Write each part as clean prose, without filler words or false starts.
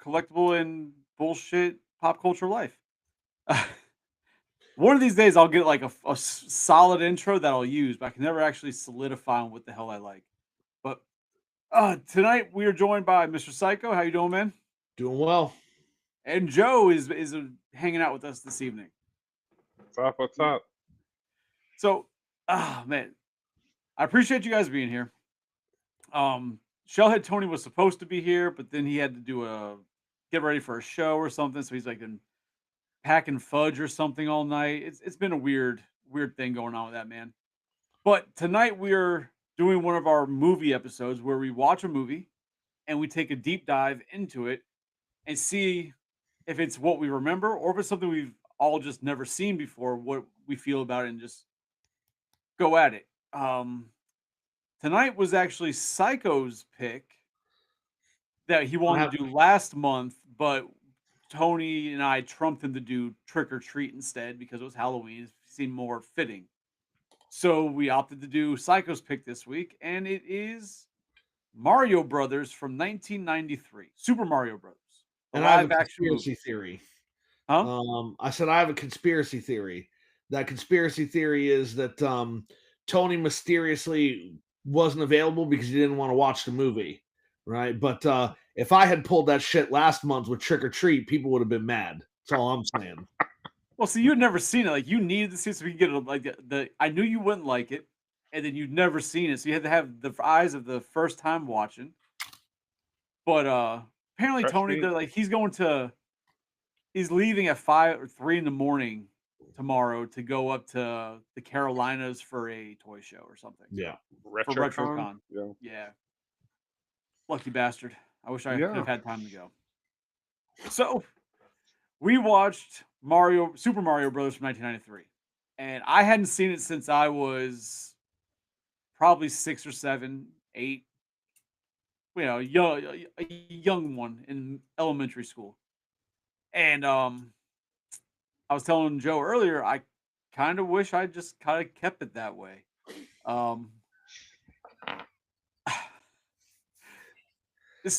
collectible and bullshit pop culture life. One of these days, I'll get like a solid intro that I'll use, but I can never actually solidify on what the hell I like. But tonight we are joined by Mr. Psycho. How you doing, man? Doing well. And Joe is hanging out with us this evening. What's up? What's up? So, man, I appreciate you guys being here. Shellhead Tony was supposed to be here, but then he had to do a get ready for a show or something. So he's like been packing fudge or something all night. It's been a weird thing going on with that man. But tonight we're doing one of our movie episodes where we watch a movie and we take a deep dive into it and see if it's what we remember or if it's something we've all just never seen before, what we feel about it and just go at it. Tonight was actually Psycho's pick that he I wanted have, to do last month, but Tony and I trumped him to do Trick or Treat instead because it was Halloween. It seemed more fitting. So we opted to do Psycho's pick this week, and it is Mario Brothers from 1993. Super Mario Brothers, the and I have a live action conspiracy movie. theory. Huh? I said I have a conspiracy theory. That conspiracy theory is that Tony mysteriously wasn't available because he didn't want to watch the movie, right? But if I had pulled that shit last month with Trick or Treat, people would have been mad. That's all I'm saying. Well, see, you had never seen it. Like you needed to see it so we could get it. Like the I knew you wouldn't like it, and then you'd never seen it, so you had to have the eyes of the first time watching. But apparently Fresh Tony, meat. he's leaving at 5 or 3 in the morning tomorrow to go up to the Carolinas for a toy show or something Yeah. for RetroCon. RetroCon. Yeah. Yeah, lucky bastard. I wish I could Yeah. have had time to go. So we watched Super Mario Brothers from 1993, and I hadn't seen it since I was probably 6 or 7, 8. You know, a young one in elementary school. And I was telling Joe earlier, I kind of wish I just kind of kept it that way. Um,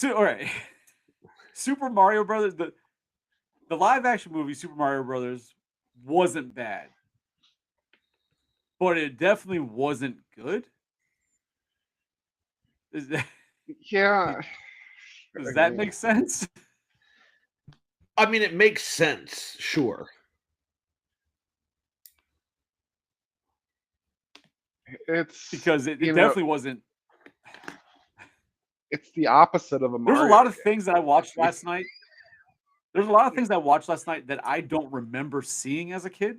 all right, Super Mario Brothers, the live action movie Super Mario Brothers wasn't bad, but it definitely wasn't good. Is that, Yeah. does that Okay. make sense? I mean, it makes sense, sure. It's Because it definitely wasn't. it's the opposite of a There's a Mario lot of game. things that I watched last night. There's a lot of things I watched last night that I don't remember seeing as a kid.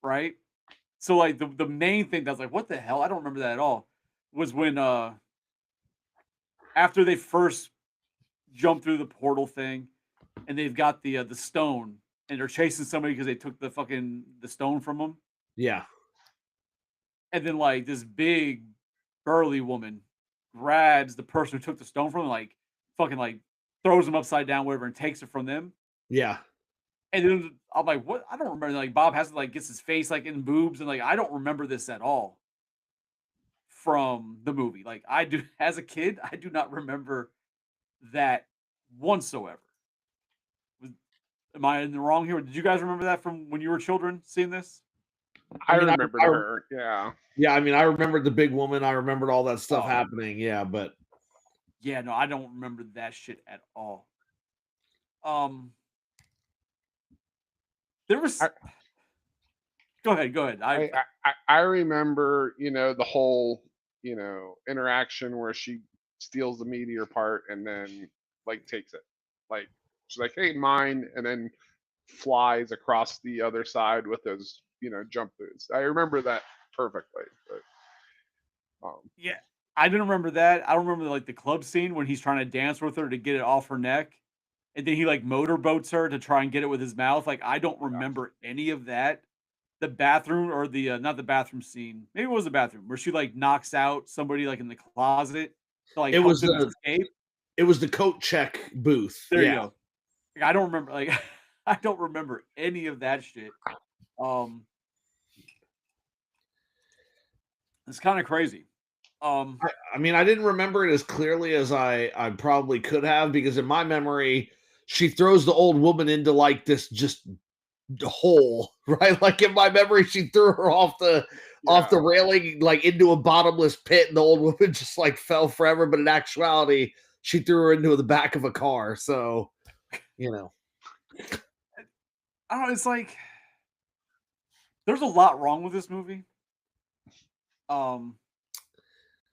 Right? So like the main thing that's like, what the hell? I don't remember that at all. Was when after they first jump through the portal thing and they've got the stone and they're chasing somebody because they took the stone from them. Yeah. And then like this big burly woman grabs the person who took the stone from them, like fucking like throws them upside down, whatever, and takes it from them. Yeah. And then I'm like, what? I don't remember. Like Bob has to like gets his face like in boobs, and like I don't remember this at all from the movie. Like I do as a kid, I do not remember that whatsoever. Was- Am I in the wrong here? Did you guys remember that from when you were children seeing this? I I mean, remembered her. Yeah. yeah, I mean, I remembered the big woman. I remembered all that stuff Oh, happening. Yeah, but yeah, no, I don't remember that shit at all. Um, there was. I Go ahead. I remember, the whole, interaction where she steals the meteor part and then like takes it. Like she's like, "Hey, mine," and then flies across the other side with those, jump boots. I remember that perfectly. But Yeah, I didn't remember that. I don't remember like the club scene when he's trying to dance with her to get it off her neck, and then he like motorboats her to try and get it with his mouth. Like I don't yeah. remember any of that. The bathroom or the not the bathroom scene. Maybe it was the bathroom where she like knocks out somebody like in the closet to like it help was them the escape. it was the coat check booth. There you Yeah. go. Like, I don't remember like I don't remember any of that shit. Um, it's kind of crazy. Um, I mean, I didn't remember it as clearly as I probably could have, because in my memory, she throws the old woman into like this just hole, right? Like in my memory, she threw her off the Yeah. railing, like into a bottomless pit, and the old woman just like fell forever. But in actuality, she threw her into the back of a car. So, you know, I don't know. It's like there's a lot wrong with this movie. Um,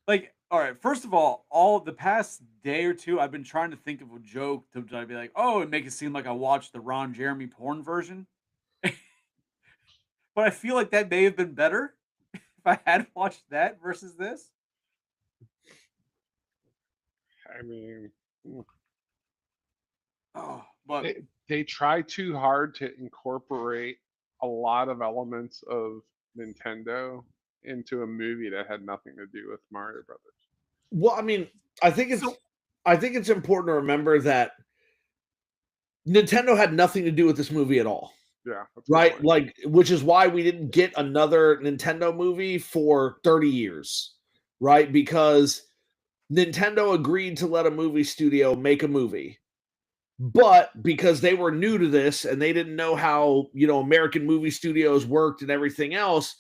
like, all right, first of all the past day or two, I've been trying to think of a joke to be like, oh, and make it seem like I watched the Ron Jeremy porn version. But I feel like that may have been better if I had watched that versus this. I mean, Oh, but they try too hard to incorporate a lot of elements of Nintendo into a movie that had nothing to do with Mario Brothers. well, I mean, I think it's so I think it's important to remember that Nintendo had nothing to do with this movie at all. Yeah, that's a good Right? point. Like, which is why we didn't get another Nintendo movie for 30 years, right? Because Nintendo agreed to let a movie studio make a movie. But because they were new to this and they didn't know how, American movie studios worked and everything else,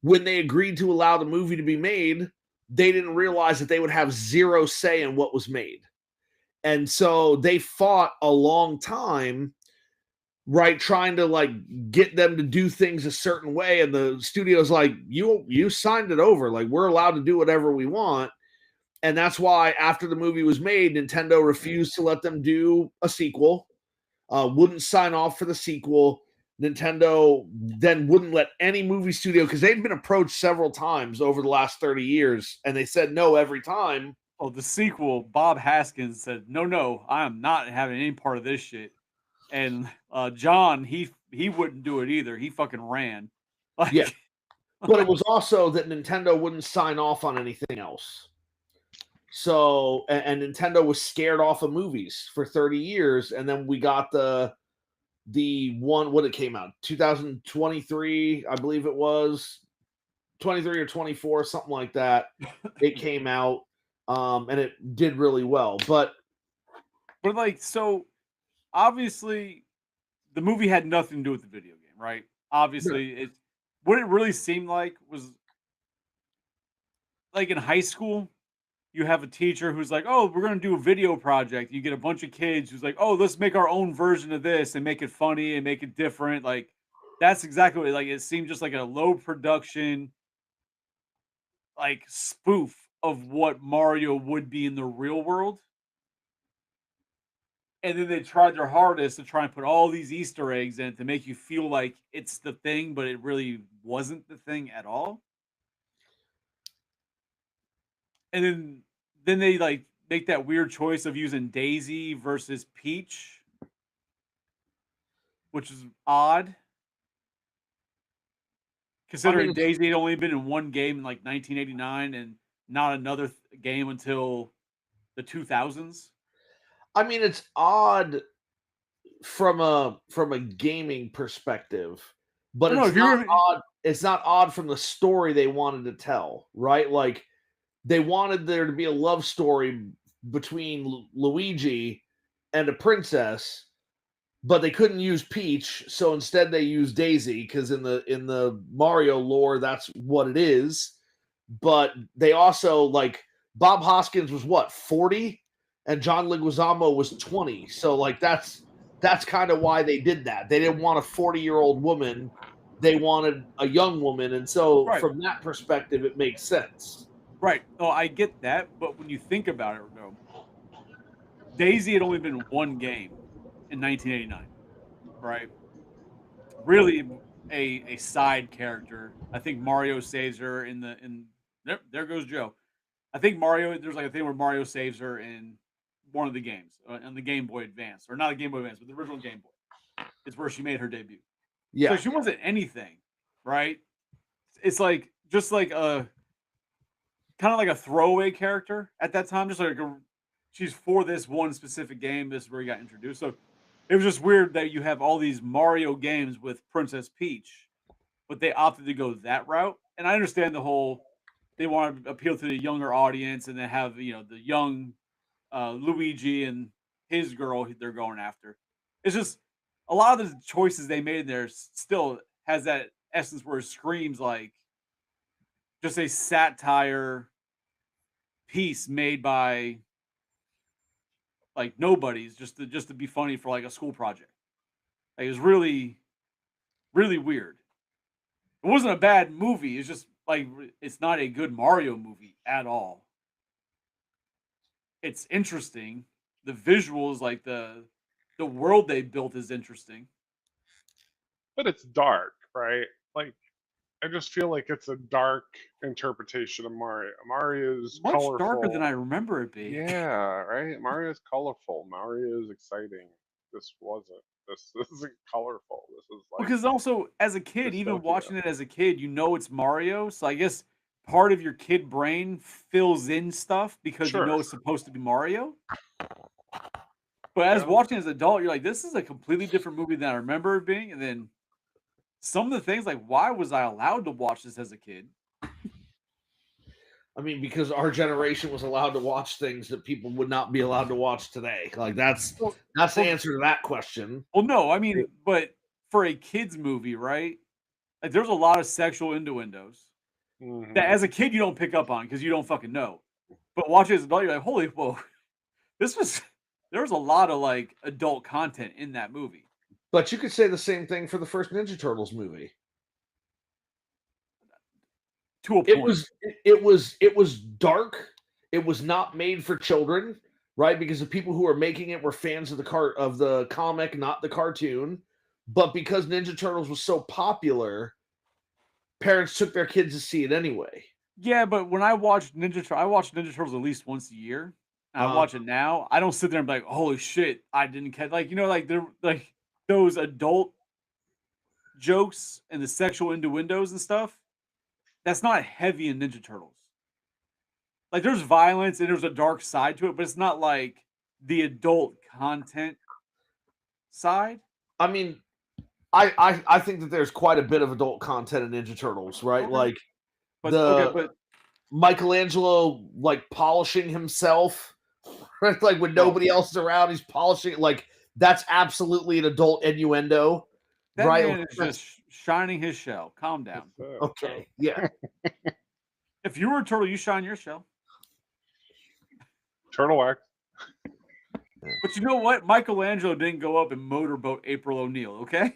when they agreed to allow the movie to be made, they didn't realize that they would have zero say in what was made. And so they fought a long time, right, trying to like get them to do things a certain way, and the studio's like, you signed it over, like we're allowed to do whatever we want. And that's why after the movie was made, Nintendo refused to let them do a sequel, wouldn't sign off for the sequel. Nintendo then wouldn't let any movie studio, because they'd been approached several times over the last 30 years and they said no every time. oh, the sequel, Bob Haskins said, no, I am not having any part of this shit. And John, he wouldn't do it either. He fucking ran. Yeah, Like, but it was also that Nintendo wouldn't sign off on anything else. So, and Nintendo was scared off of movies for 30 years, and then we got the one, what it came out 2023, I believe it was 23 or 24, something like that. It came out, and it did really well. But but like, so obviously the movie had nothing to do with the video game, right? Obviously, what it really seemed like was like in high school, you have a teacher who's like, "Oh, we're gonna do a video project." You get a bunch of kids who's like, "Oh, let's make our own version of this and make it funny and make it different." Like that's exactly what it seemed, just like a low production like spoof of what Mario would be in the real world. And then they tried their hardest to try and put all these Easter eggs in to make you feel like it's the thing, but it really wasn't the thing at all. And then they like make that weird choice of using Daisy versus Peach, which is odd I mean, considering Daisy had only been in one game in like 1989 and not another game until the 2000s. it's odd from a gaming perspective, but I don't know it's if you not were. odd. It's not odd from the story they wanted to tell, right? Like they wanted there to be a love story between Luigi and a princess, but they couldn't use Peach, so instead they used Daisy, because in the Mario lore that's what it is. But they also, like, Bob Hoskins was what, 40, and John Leguizamo was 20, so like that's kind of why they did that. They didn't want a 40-year-old woman, they wanted a young woman, and so Right, from that perspective it makes sense. right. Oh, I get that, but when you think about it, though, Daisy had only been one game in 1989, right? Really, a side character. I think Mario saves her in. There goes Joe. I think Mario. There's like a thing where Mario saves her in one of the games on the Game Boy Advance, or not a Game Boy Advance, but the original Game Boy. Is where she made her debut. So Yeah, she wasn't anything, right? It's like just like a kind of like a throwaway character at that time. Just like she's for this one specific game. This is where he got introduced. So it was just weird that you have all these Mario games with Princess Peach, but they opted to go that route. And I understand the whole they want to appeal to the younger audience, and then have the young Luigi and his girl they're going after. It's just a lot of the choices they made there still has that essence where it screams like just a satire piece made by like nobodies just to be funny for like a school project. Like, it was really really weird. It wasn't a bad movie. It's just like it's not a good Mario movie at all. It's interesting. The visuals, like the world they built, is interesting. But it's dark, right? Like I just feel like it's a dark interpretation of Mario. Mario's Much darker than I colorful. remember it being. Yeah, right. Mario's colorful. Mario's exciting. This wasn't. This isn't colorful. This is like Because also, as a kid, even dystopia. watching it as a kid, it's Mario. So I guess part of your kid brain fills in stuff because Sure. it's supposed to be Mario. But as Yeah. watching as an adult, you're like, this is a completely different movie than I remember it being. And then some of the things, like, why was I allowed to watch this as a kid? I mean, because our generation was allowed to watch things that people would not be allowed to watch today. Like that's Well, the well, answer to that question. well, no, I mean, but for a kids movie, right? Like, there's a lot of sexual innuendos Mhm. that as a kid you don't pick up on because you don't fucking know. But watching as an adult, you're like, holy whoa, there was a lot of like adult content in that movie. But you could say the same thing for the first Ninja Turtles movie. To a It point. was dark. It was not made for children, right? Because the people who were making it were fans of the comic, not the cartoon. But because Ninja Turtles was so popular, parents took their kids to see it anyway. Yeah, but when I watch I watch Ninja Turtles at least once a year. And I watch it now. I don't sit there and be like, holy shit, I didn't catch, like, like they're like those adult jokes and the sexual innuendos and stuff. That's not heavy in Ninja Turtles. Like, there's violence and there's a dark side to it, but it's not like the adult content side. I mean, I think that there's quite a bit of adult content in Ninja Turtles, right? Okay. Like But the Michelangelo like polishing himself, right? Like when nobody else is around, he's polishing. Like that's absolutely an adult innuendo, that right? man is just shining his shell. Calm down. Okay, yeah. If you were a turtle, you shine your shell. Turtle wax. But you know what? Michelangelo didn't go up and motorboat April O'Neil, okay?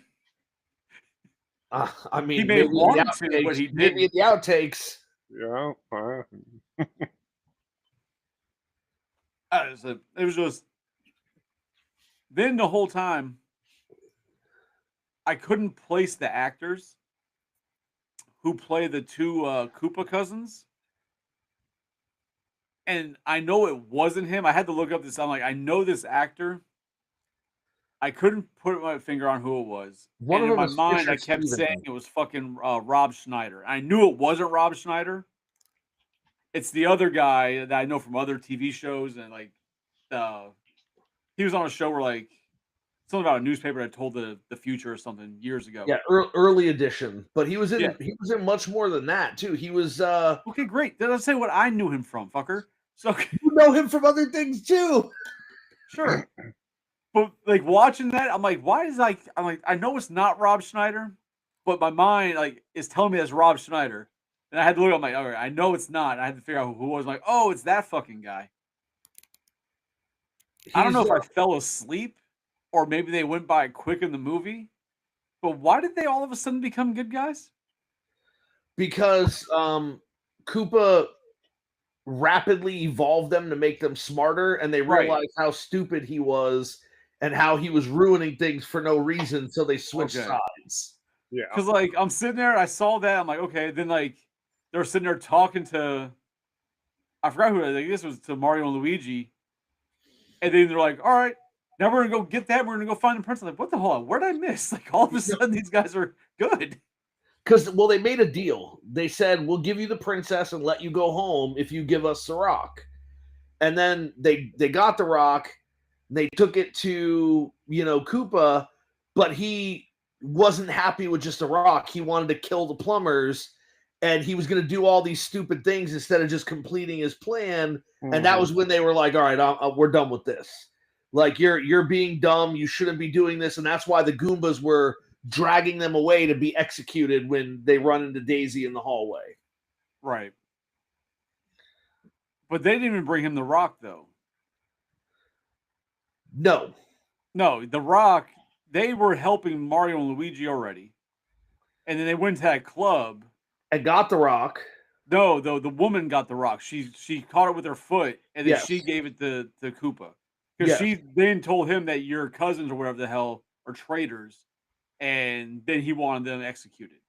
I mean, He may maybe want in to, the but he outtakes, maybe in didn't. the outtakes. Yeah. It was just then the whole time I couldn't place the actors who play the two Koopa cousins. And I know it wasn't him. I had to look up this. I'm like, I know this actor. I couldn't put my finger on who it was. One And of in them my is mind, Fisher I kept saying Stevens. it was fucking Rob Schneider. I knew it wasn't Rob Schneider. It's the other guy that I know from other TV shows. And like, he was on a show where like something about a newspaper that told the future or something years ago. Yeah, early edition, but he was in Yeah. much more than that too. He was Okay, great. Then let's say what I knew him from, fucker. So you know him from other things too. sure. But like watching that, I'm like, why is like I'm like, I know it's not Rob Schneider, but my mind like is telling me that's Rob Schneider. And I had to look, I'm like, all right, I know it's not. I had to figure out who it was. I'm like, oh, it's that fucking guy. I don't know if I fell asleep or maybe they went by quick in the movie. But why did they all of a sudden become good guys? Because Koopa rapidly evolved them to make them smarter, and they Right. realized how stupid he was and how he was ruining things for no reason, so they switched Okay. sides. Yeah. Because like I'm sitting there, I saw that, I'm like, okay. Then like they're sitting there talking to, I forgot who. I think this was to Mario and Luigi, and then they're like, all right, now we're gonna go get that. We're gonna go find the prince. I'm like, what the hell? Where did I miss? Like all of a sudden, these guys are good. Because they made a deal. They said we'll give you the princess and let you go home if you give us the rock. And then they got the rock. They took it to Koopa, but he wasn't happy with just a rock. He wanted to kill the plumbers, and he was going to do all these stupid things instead of just completing his plan. And that was when they were like, all right, we're done with this. Like, you're being dumb. You shouldn't be doing this. And that's why the Goombas were dragging them away to be executed when they run into Daisy in the hallway. Right. But they didn't even bring him the Rock, though. No, the Rock, they were helping Mario and Luigi already. And then they went to that club. And got the Rock. No, though the woman got the Rock. She caught it with her foot, and then she Yes. gave it to Koopa. Because she then told him that your cousins or whatever the hell are traitors. And then he wanted them executed.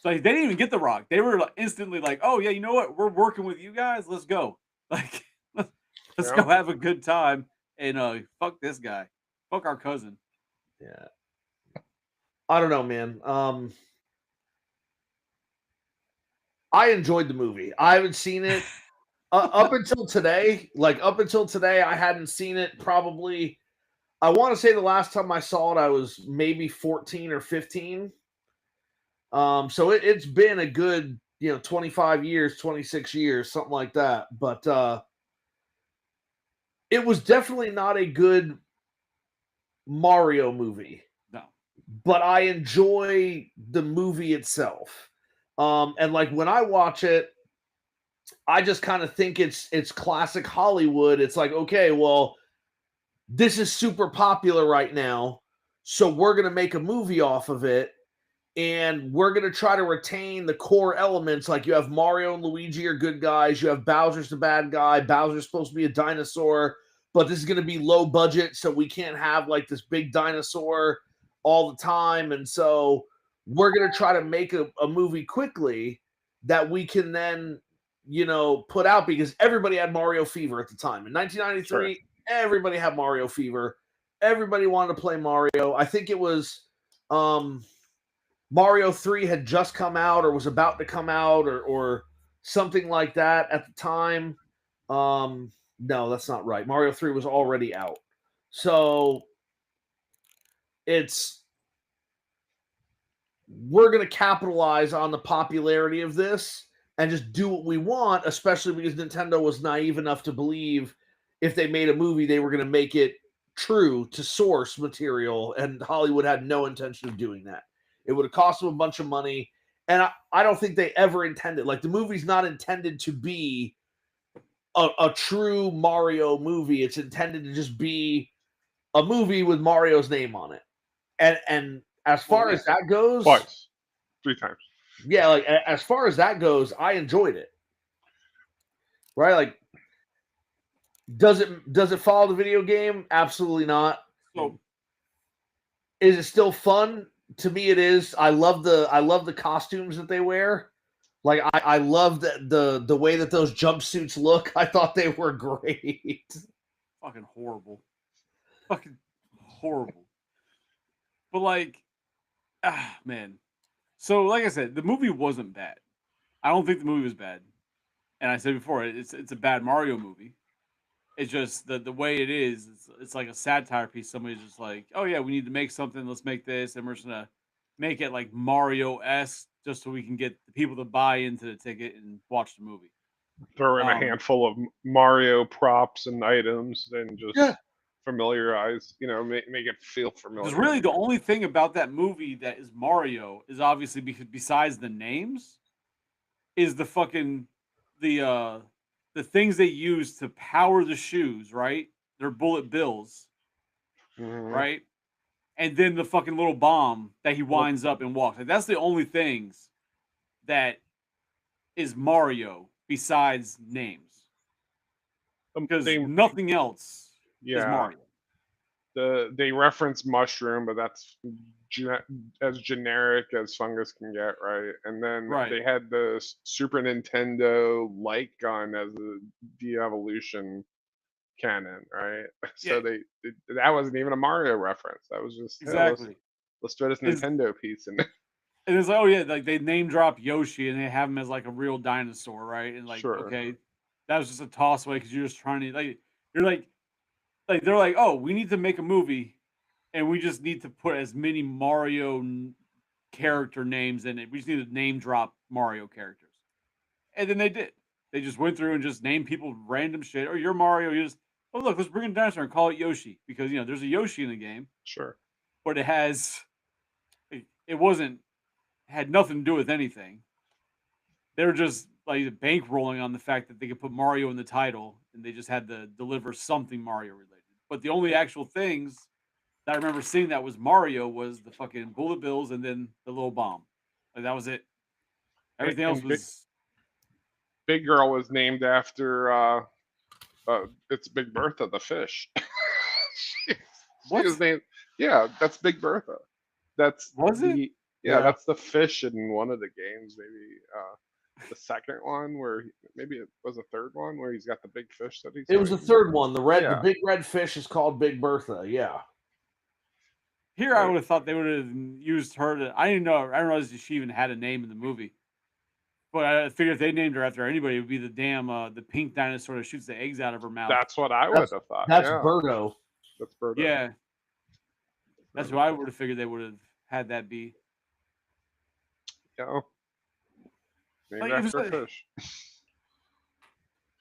So they didn't even get the Rock. They were instantly like, oh, yeah, you know what? We're working with you guys. Let's go. Like, let's go have a good time. And fuck this guy. Fuck our cousin. Yeah. I don't know, man. I enjoyed the movie. I haven't seen it up until today. Like, up until today, I hadn't seen it probably. I want to say the last time I saw it, I was maybe 14 or 15. So it's been a good, 25 years, 26 years, something like that. But it was definitely not a good Mario movie. No. But I enjoy the movie itself. And like when I watch it, I just kind of think it's classic Hollywood. It's like, okay, well, this is super popular right now, so we're going to make a movie off of it, and we're going to try to retain the core elements. Like, you have Mario and Luigi are good guys, you have Bowser's the bad guy, Bowser's supposed to be a dinosaur, but this is going to be low budget, so we can't have like this big dinosaur all the time, and so we're going to try to make a movie quickly that we can then put out, because everybody had Mario fever at the time. In 1993, sure. Everybody had Mario fever. Everybody wanted to play Mario. I think it was Mario 3 had just come out or was about to come out or something like that at the time. No, that's not right. Mario 3 was already out. So we're going to capitalize on the popularity of this and just do what we want, especially because Nintendo was naive enough to believe if they made a movie, they were going to make it true to source material, and Hollywood had no intention of doing that. It would have cost them a bunch of money, and I don't think they ever intended, like, the movie's not intended to be a true Mario movie. It's intended to just be a movie with Mario's name on it. And as far as that goes... Twice. 3 times. Yeah, like, as far as that goes, I enjoyed it. Right? Like, does it follow the video game? Absolutely not. So, is it still fun? To me, it is. I love the costumes that they wear. Like, I love the way that those jumpsuits look. I thought they were great. Fucking horrible. Fucking horrible. But like, man. So, like I said, the movie wasn't bad. I don't think the movie was bad. And I said before, it's a bad Mario movie. It's just the way it is. It's like a satire piece. Somebody's just like, oh yeah, we need to make something. Let's make this, and we're just gonna make it like Mario-esque, just so we can get the people to buy into the ticket and watch the movie. Throw in a handful of Mario props and items, and just familiarize. Make it feel familiar. Because really, the only thing about that movie that is Mario is obviously besides the names, is the fucking the things they use to power the shoes, right? They're bullet bills, right? And then the fucking little bomb that he winds up and walks. Like, that's the only things that is Mario besides names. Because nothing else is Mario. They reference mushroom, but that's as generic as fungus can get, right? And then they had the Super Nintendo light gun as a de-evolution canon, right? So that wasn't even a Mario reference. That was just exactly. Let's throw this Nintendo piece in there. And it's like, oh yeah, like they name drop Yoshi and they have him as like a real dinosaur, right? And like, okay, that was just a toss away because you're just trying to like they're like, oh, we need to make a movie, and we just need to put as many Mario character names in it. We just need to name drop Mario characters. And then they did. They just went through and just named people random shit. Or you're Mario. You just, oh, look, let's bring in a dinosaur and call it Yoshi. Because, there's a Yoshi in the game. Sure. But it wasn't, had nothing to do with anything. They were just like bankrolling on the fact that they could put Mario in the title. And they just had to deliver something Mario related. But the only actual things that I remember seeing that was Mario was the fucking bullet bills and then the little bomb. Like that was it. Everything else was Big Girl was named after it's Big Bertha the fish. she, What? she was named. Yeah, that's Big Bertha. That's Was it? the Yeah. that's the fish in one of the games. Maybe the second one where maybe it was a third one where he's got the big fish that he's. It was the fighting. third one. The Yeah. big red fish is called Big Bertha. Yeah. Here, I would have thought they would have used her to. I didn't know. I didn't realize she even had a name in the movie. But I figured if they named her after anybody, it would be the damn the pink dinosaur that shoots the eggs out of her mouth. That's what I would have thought. That's yeah. Birdo. That's Birdo. Yeah, that's what I would have figured they would have had that be. Yeah. Named Like, it was after a like- fish.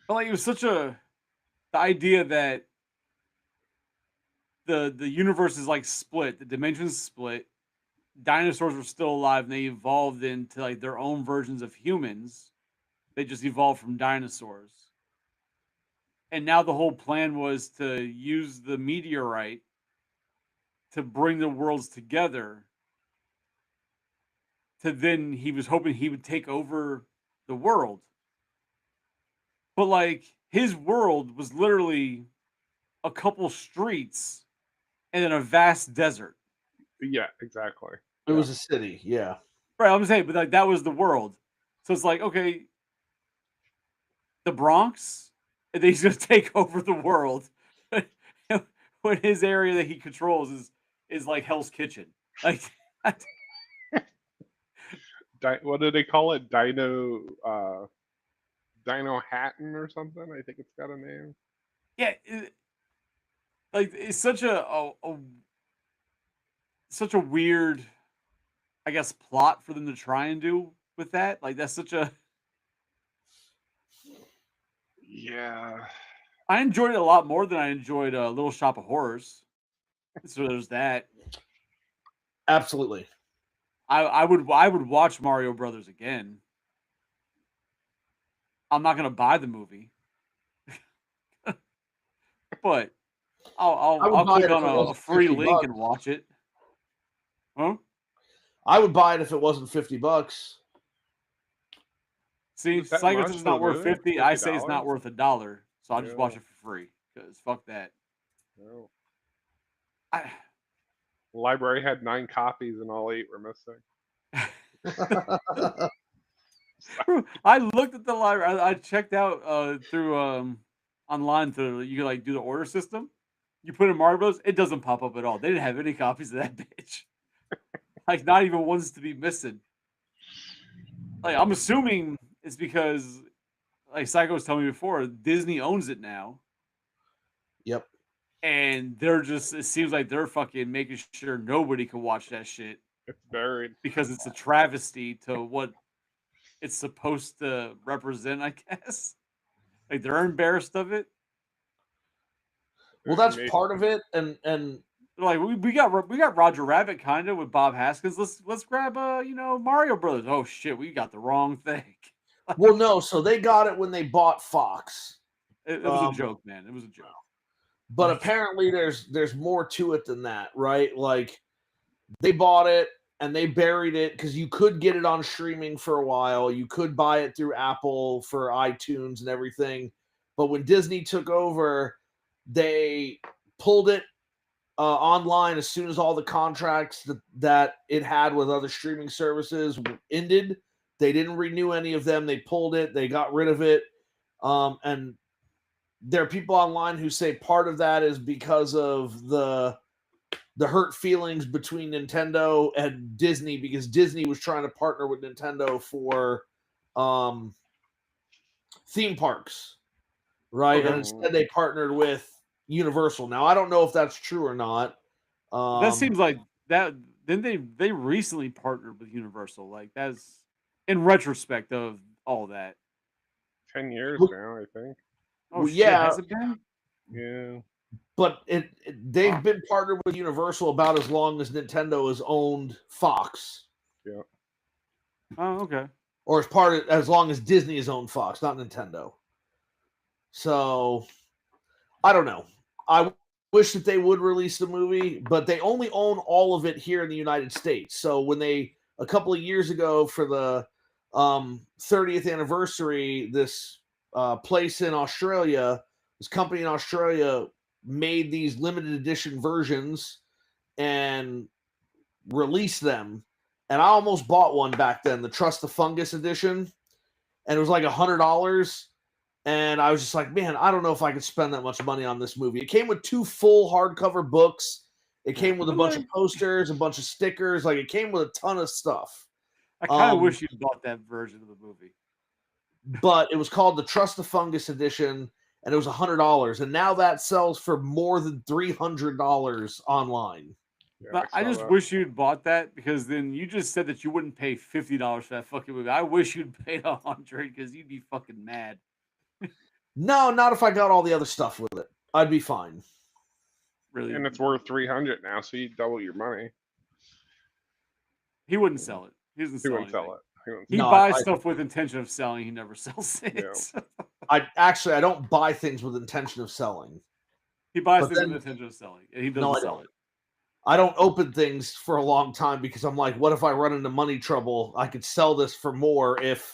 But like it was such the idea that the universe is like split, the dimensions split. Dinosaurs were still alive and they evolved into like their own versions of humans. They just evolved from dinosaurs. And now the whole plan was to use the meteorite to bring the worlds together. To then he was hoping he would take over the world. But like his world was literally a couple streets and then a vast desert. Yeah, exactly. It was a city. Yeah. Right, I'm saying, but like that was the world. So it's like, okay, the Bronx, and then he's gonna take over the world. When his area that he controls is like Hell's Kitchen. Like What do they call it? Dino Hatton or something? I think it's got a name. yeah, like it's such such a weird, I guess, plot for them to try and do with that. Like that's such a. Yeah. I enjoyed it a lot more than I enjoyed Little Shop of Horrors. So there's that. Absolutely. I would watch Mario Brothers again. I'm not gonna buy the movie, but I'll buy click it if on it a wasn't free 50 link bucks. and watch it. Huh? I would buy it if it wasn't $50. See, Is that Psycho much says it's for not the worth movie? 50. I say it's $50? not worth $1, so I'll just watch Yeah. it for free because fuck that. No. I, The library had 9 copies and all 8 were missing. I looked at the library. I checked out through online through you can like do the order system. You put in Mario Bros. It doesn't pop up at all. They didn't have any copies of that bitch. Like not even ones to be missing. Like I'm assuming it's because like Psycho was telling me before, Disney owns it now. Yep. And they're just it seems like they're fucking making sure nobody can watch that shit It's buried. because it's a travesty to what it's supposed to represent, I guess. Like they're embarrassed of it. Well, that's Maybe- part of it, and They're like we got Roger Rabbit kind of with Bob Haskins. Let's grab Mario Brothers. Oh shit, we got the wrong thing. well, no. So they got it when they bought Fox, It was a joke, man. It was a joke. but apparently there's more to it than that, right? Like they bought it and they buried it because you could get it on streaming for a while. You could buy it through Apple for iTunes and everything, but when Disney took over, they pulled it online as soon as all the contracts that it had with other streaming services ended. They didn't renew any of them. They pulled it. They got rid of it. And there are people online who say part of that is because of the hurt feelings between Nintendo and Disney, because Disney was trying to partner with Nintendo for theme parks, right? Okay. And instead they partnered with Universal. Now I don't know if that's true or not. That seems like that. Then they recently partnered with Universal. Like that's in retrospect of all that. 10 years Well- now, I think. Oh Well, shit, yeah. has it been? Yeah. But they've Wow. been partnered with Universal about as long as Nintendo has owned Fox, Yeah. Oh, okay. or as long as Disney has owned Fox, not Nintendo. So I don't know. I wish that they would release the movie, but they only own all of it here in the United States. So when they a couple of years ago for the 30th anniversary, this place in Australia, this company in Australia made these limited edition versions and released them. And I almost bought one back then, the Trust the Fungus edition, and it was like $100. And I was just like, man, I don't know if I could spend that much money on this movie. It came with 2 full hardcover books. It came with a bunch of posters, a bunch of stickers. Like, it came with a ton of stuff. I kind of wish you'd bought that version of the movie. But it was called the Trust the Fungus edition, and it was $100. And now that sells for more than $300 online. Yeah, But I saw just that. wish you'd bought that, because then you just said that you wouldn't pay $50 for that fucking movie. I wish you'd paid $100, because you'd be fucking mad. No, not if I got all the other stuff with it. I'd be fine. Really, And it's worth 300 now, so you double your money. he wouldn't sell it. He doesn't He sell wouldn't anything. sell it. He wouldn't He No, buys I- stuff with intention of selling. He never sells it. I don't buy things with intention of selling. He buys But things then- with intention of selling, and he No, doesn't I sell don't. it. I don't open things for a long time because I'm like, what if I run into money trouble? I could sell this for more if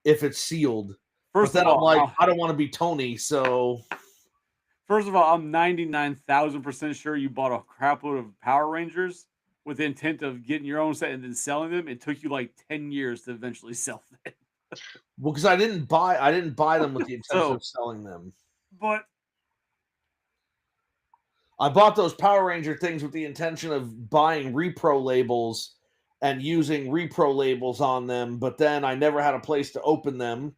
it's sealed. First But then of I'm all, like, I don't want to be Tony, so I'm 99,000% sure you bought a crapload of Power Rangers with the intent of getting your own set and then selling them. It took you like 10 years to eventually sell them. well, because I didn't buy them with the intention So- of selling them. But I bought those Power Ranger things with the intention of buying repro labels and using repro labels on them, but then I never had a place to open them.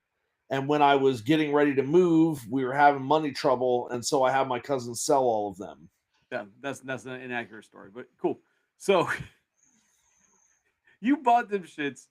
And when I was getting ready to move, we were having money trouble, and so I had my cousin sell all of them. yeah, that's an inaccurate story, but cool. So you bought them shits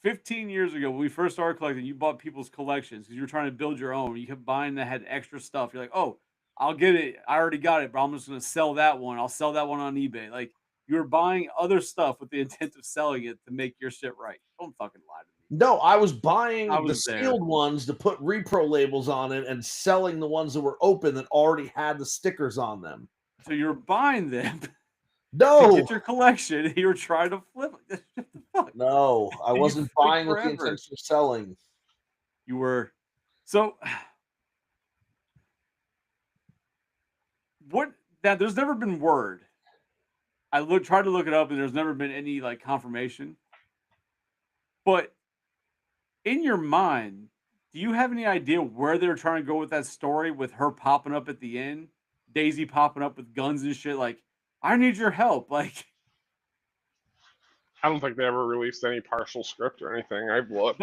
15 years ago when we first started collecting. You bought people's collections because you were trying to build your own. You kept buying that had extra stuff. You're like, oh, I'll get it. I already got it, but I'm just going to sell that one. I'll sell that one on eBay. Like, you were buying other stuff with the intent of selling it to make your shit right. Don't fucking lie to me. No, I was buying I the was there. sealed ones to put repro labels on it and selling the ones that were open that already had the stickers on them. So you're buying them to No, get your collection. And you were trying to flip it. What the fuck? no, I You wasn't fake buying with the forever. intention of selling. You were. So what? Now, there's never been word. Tried to look it up, and there's never been any like confirmation. But in your mind, do you have any idea where they're trying to go with that story, with her popping up at the end, Daisy popping up with guns and shit? Like, I need your help. Like, I don't think they ever released any partial script or anything. I've looked.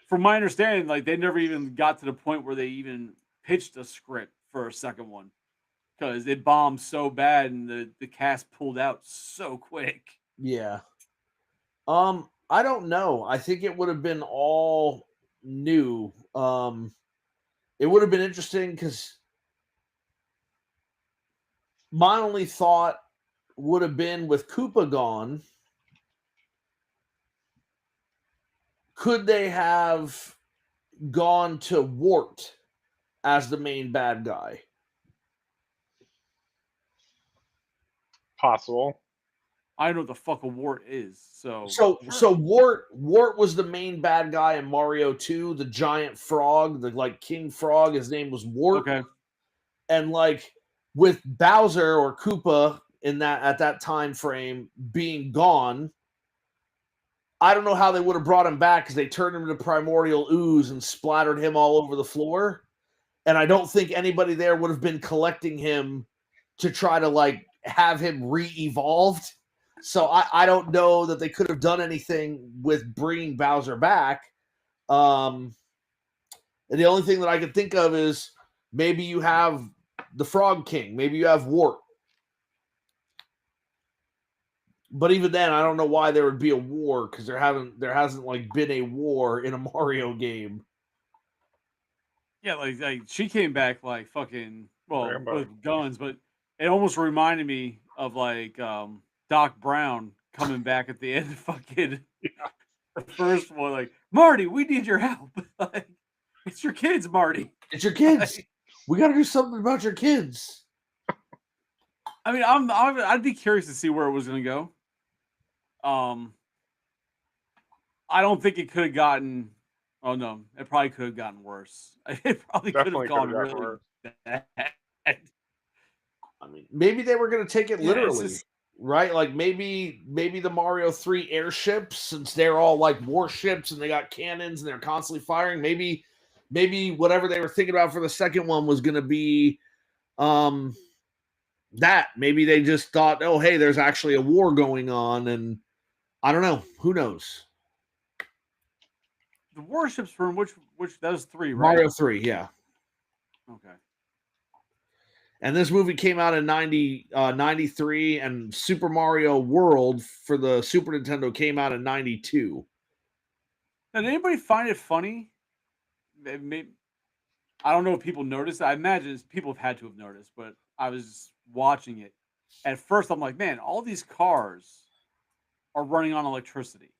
from my understanding, like they never even got to the point where they even pitched a script for a second one, because it bombed so bad and the cast pulled out so quick. Yeah. I don't know. I think it would have been all new. It would have been interesting because my only thought would have been, with Koopa gone, could they have gone to Wart as the main bad guy? Possible. I don't know what the fuck a wart is. So So Wart was the main bad guy in Mario 2, the giant frog, the like king frog. His name was Wart. okay. And like with Bowser or Koopa in that at that time frame being gone, I don't know how they would have brought him back, because they turned him into primordial ooze and splattered him all over the floor. And I don't think anybody there would have been collecting him to try to like have him re-evolved. So I don't know that they could have done anything with bringing Bowser back. And the only thing that I could think of is maybe you have the Frog King, maybe you have Wart. But even then, I don't know why there would be a war, because there hasn't like been a war in a Mario game. Yeah, like she came back like fucking Rambo. with guns, but it almost reminded me of like Doc Brown coming back at the end of fucking Yeah, the first one, like Marty, we need your help. Like it's your kids, Marty. It's your kids. Like, We got to do something about your kids. I mean, I'd be curious to see where it was gonna go. Um, I don't think it could have gotten. Oh no, it probably could have gotten worse. It probably could have definitely could have gone gotten really worse. bad. I mean, maybe they were going to take it Yeah, it's literally, just right? Like maybe the Mario 3 airships, since they're all like warships and they got cannons and they're constantly firing, maybe whatever they were thinking about for the second one was going to be that. Maybe they just thought, oh, hey, there's actually a war going on, and I don't know. Who knows? the warships from which that was three, right? Mario 3, yeah. Okay. And this movie came out in 93, and Super Mario World for the Super Nintendo came out in 92. Now, did anybody find it funny? I don't know if people noticed. I imagine people have had to have noticed, but I was watching it. At first, I'm like, man, all these cars are running on electricity,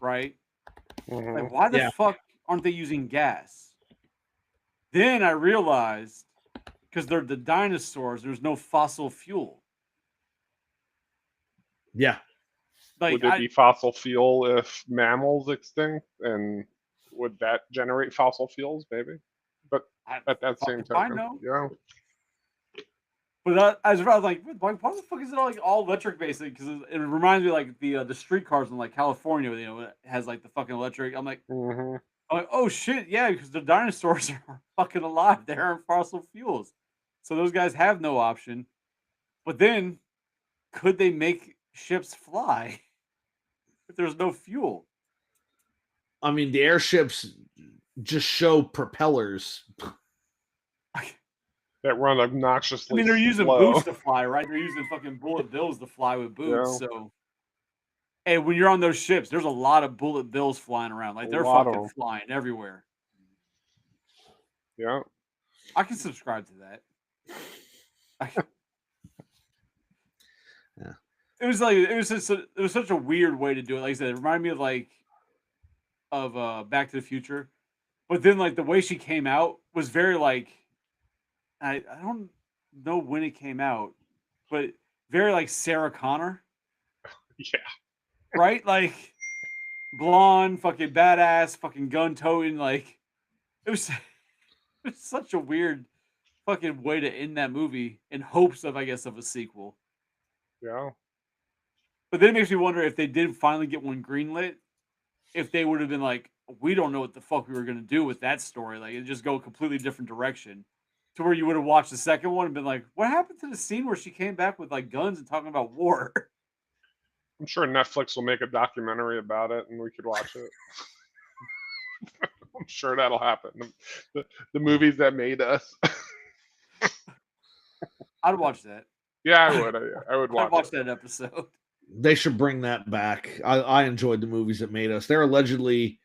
right? Mhm. Like, why the Yeah. fuck aren't they using gas? Then I realized because they're the dinosaurs, there's no fossil fuel. Yeah. Like, Would there be fossil fuel if mammals extinct, and would that generate fossil fuels? Maybe, but I at that fuck same if I token, know. yeah, But I was like, why the fuck is it all electric basically? Because it reminds me of, like the street cars in like California, you know, it has like the fucking electric. hmm I'm like, oh shit, yeah, because the dinosaurs are fucking alive. They aren't fossil fuels, so those guys have no option. But then, could they make ships fly if there's no fuel? I mean, the airships just show propellers. that run I obnoxiously mean, they're using slow. boots to fly, right? They're using fucking bullet bills to fly with boots. Yeah, So, hey, when you're on those ships, there's a lot of bullet bills flying around. a Like they're lot of fucking them. flying everywhere. Yeah, I can subscribe to that. Yeah. It was like it was such a weird way to do it. Like I said, it reminded me of Back to the Future. But then like the way she came out was very like I don't know when it came out, but very like Sarah Connor, yeah. right? Like blonde, fucking badass, fucking gun toting. Like it was, it was such a weird fucking way to end that movie in hopes of, I guess, of a sequel. Yeah. But then it makes me wonder if they did finally get one greenlit, if they would have been like, we don't know what the fuck we were gonna do with that story. Like it just go a completely different direction. To where you would have watched the second one and been like, what happened to the scene where she came back with like guns and talking about war? I'm sure Netflix will make a documentary about it, and we could watch it. I'm sure that'll happen. The movies that made us. I'd watch that. Yeah, I would. I would I'd watch watch it. that episode. They should bring that back. I enjoyed the movies that made us. They're allegedly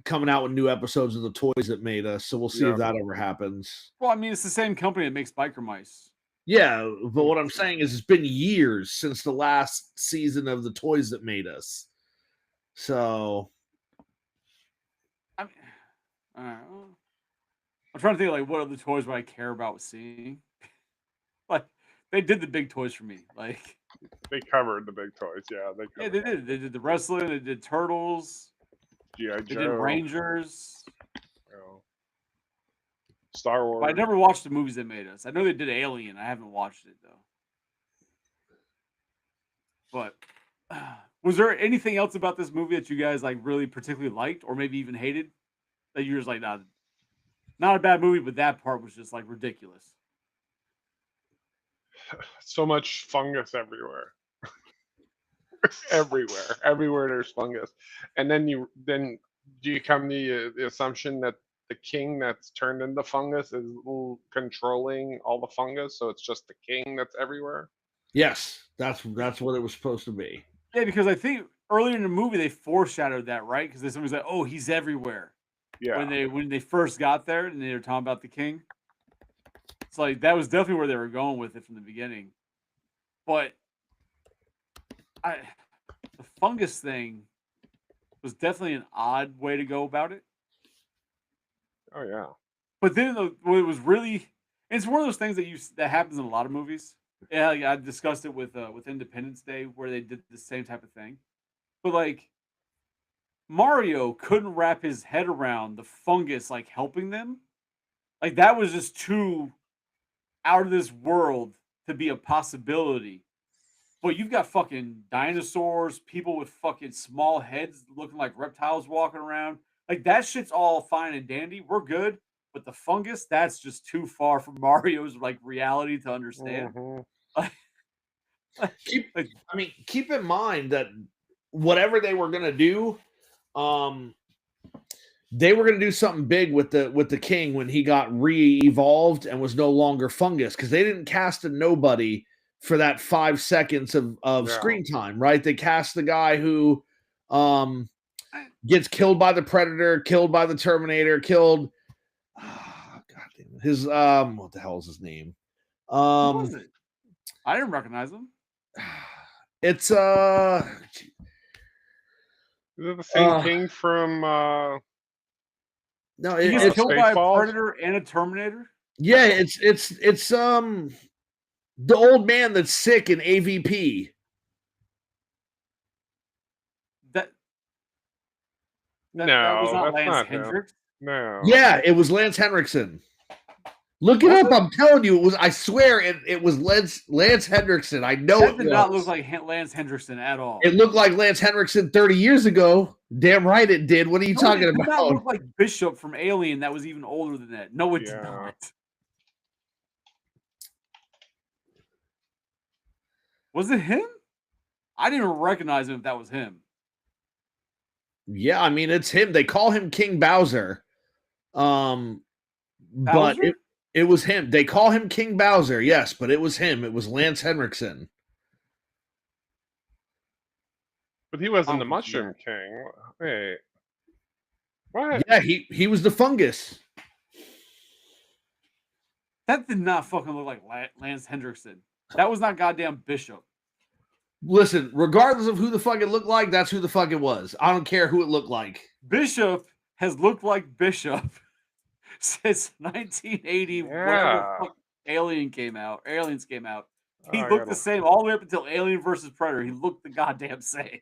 coming out with new episodes of the toys that made us, so we'll see Yeah. if that ever happens. Well, I mean, it's the same company that makes Biker Mice. Yeah, but what I'm saying is it's been years since the last season of the toys that made us. So I mean, well, I'm trying to think like what other toys would I care about seeing. Like they did the big toys for me. Like They covered the big toys. Yeah, they yeah, covered they did. They did the wrestling. They did Turtles. G.I. They did Joe, Rangers. you know, Star But I Wars. never watched the movies that made us. I know they did Alien. I haven't watched it though. But was there anything else about this movie that you guys like really particularly liked, or maybe even hated? That you're just like, nah, not a bad movie, but that part was just like ridiculous. So much fungus everywhere. Everywhere there's fungus, and then do you come to the assumption that the king that's turned into fungus is controlling all the fungus, so it's just the king that's everywhere. yes, that's what it was supposed to be. Yeah, because I think earlier in the movie they foreshadowed that, right? Because somebody's like, "Oh, he's everywhere," Yeah. when they first got there and they were talking about the king. It's like that was definitely where they were going with it from the beginning. But the fungus thing was definitely an odd way to go about it. Oh yeah. But then what it was really, it's one of those things that happens in a lot of movies. Yeah, like I discussed it with Independence Day where they did the same type of thing. But like Mario couldn't wrap his head around the fungus like helping them. Like that was just too out of this world to be a possibility. But you've got fucking dinosaurs, people with fucking small heads looking like reptiles walking around. Like that shit's all fine and dandy. We're good. But the fungus, that's just too far from Mario's like reality to understand. Mhm. Keep in mind that whatever they were gonna do, they were gonna do something big with the king when he got re-evolved and was no longer fungus, because they didn't cast a nobody for that 5 seconds of Yeah. screen time, right? They cast the guy who gets killed by the Predator, killed by the Terminator, killed. God damn it. His what the hell is his name? Who was it? I didn't recognize him. It's Is it the same king from no, He gets it's killed by a Spaceballs? Predator and a Terminator. yeah, it's the old man that's sick in AVP. That was No, not that's Lance not him. Hendricks. No. Yeah, it was Lance Henriksen. Look it Was up. it? I'm telling you, it was. I swear, it was Lance Henriksen. I know That it did was. not look like Lance Hendrickson at all. It looked like Lance Henriksen 30 years ago. Damn right it did. What are you talking It did not about? look like Bishop from Alien that was even older than that. No, it did Yeah. not. Was it him? I didn't even recognize him if that was him. Yeah, I mean it's him. They call him King Bowser. But Bowser? it was him. They call him King Bowser, yes, but it was him. It was Lance Henriksen. But he wasn't the I'm Mushroom King. Wait. What? Yeah, he was the fungus. That did not fucking look like Lance Hendrickson. That was not goddamn Bishop. Listen, regardless of who the fuck it looked like, that's who the fuck it was. I don't care who it looked like. Bishop has looked like Bishop since 1980, whatever Yeah. the fuck Aliens came out. Oh, He I looked the gotta- same all the way up until Alien versus Predator. He looked the goddamn same.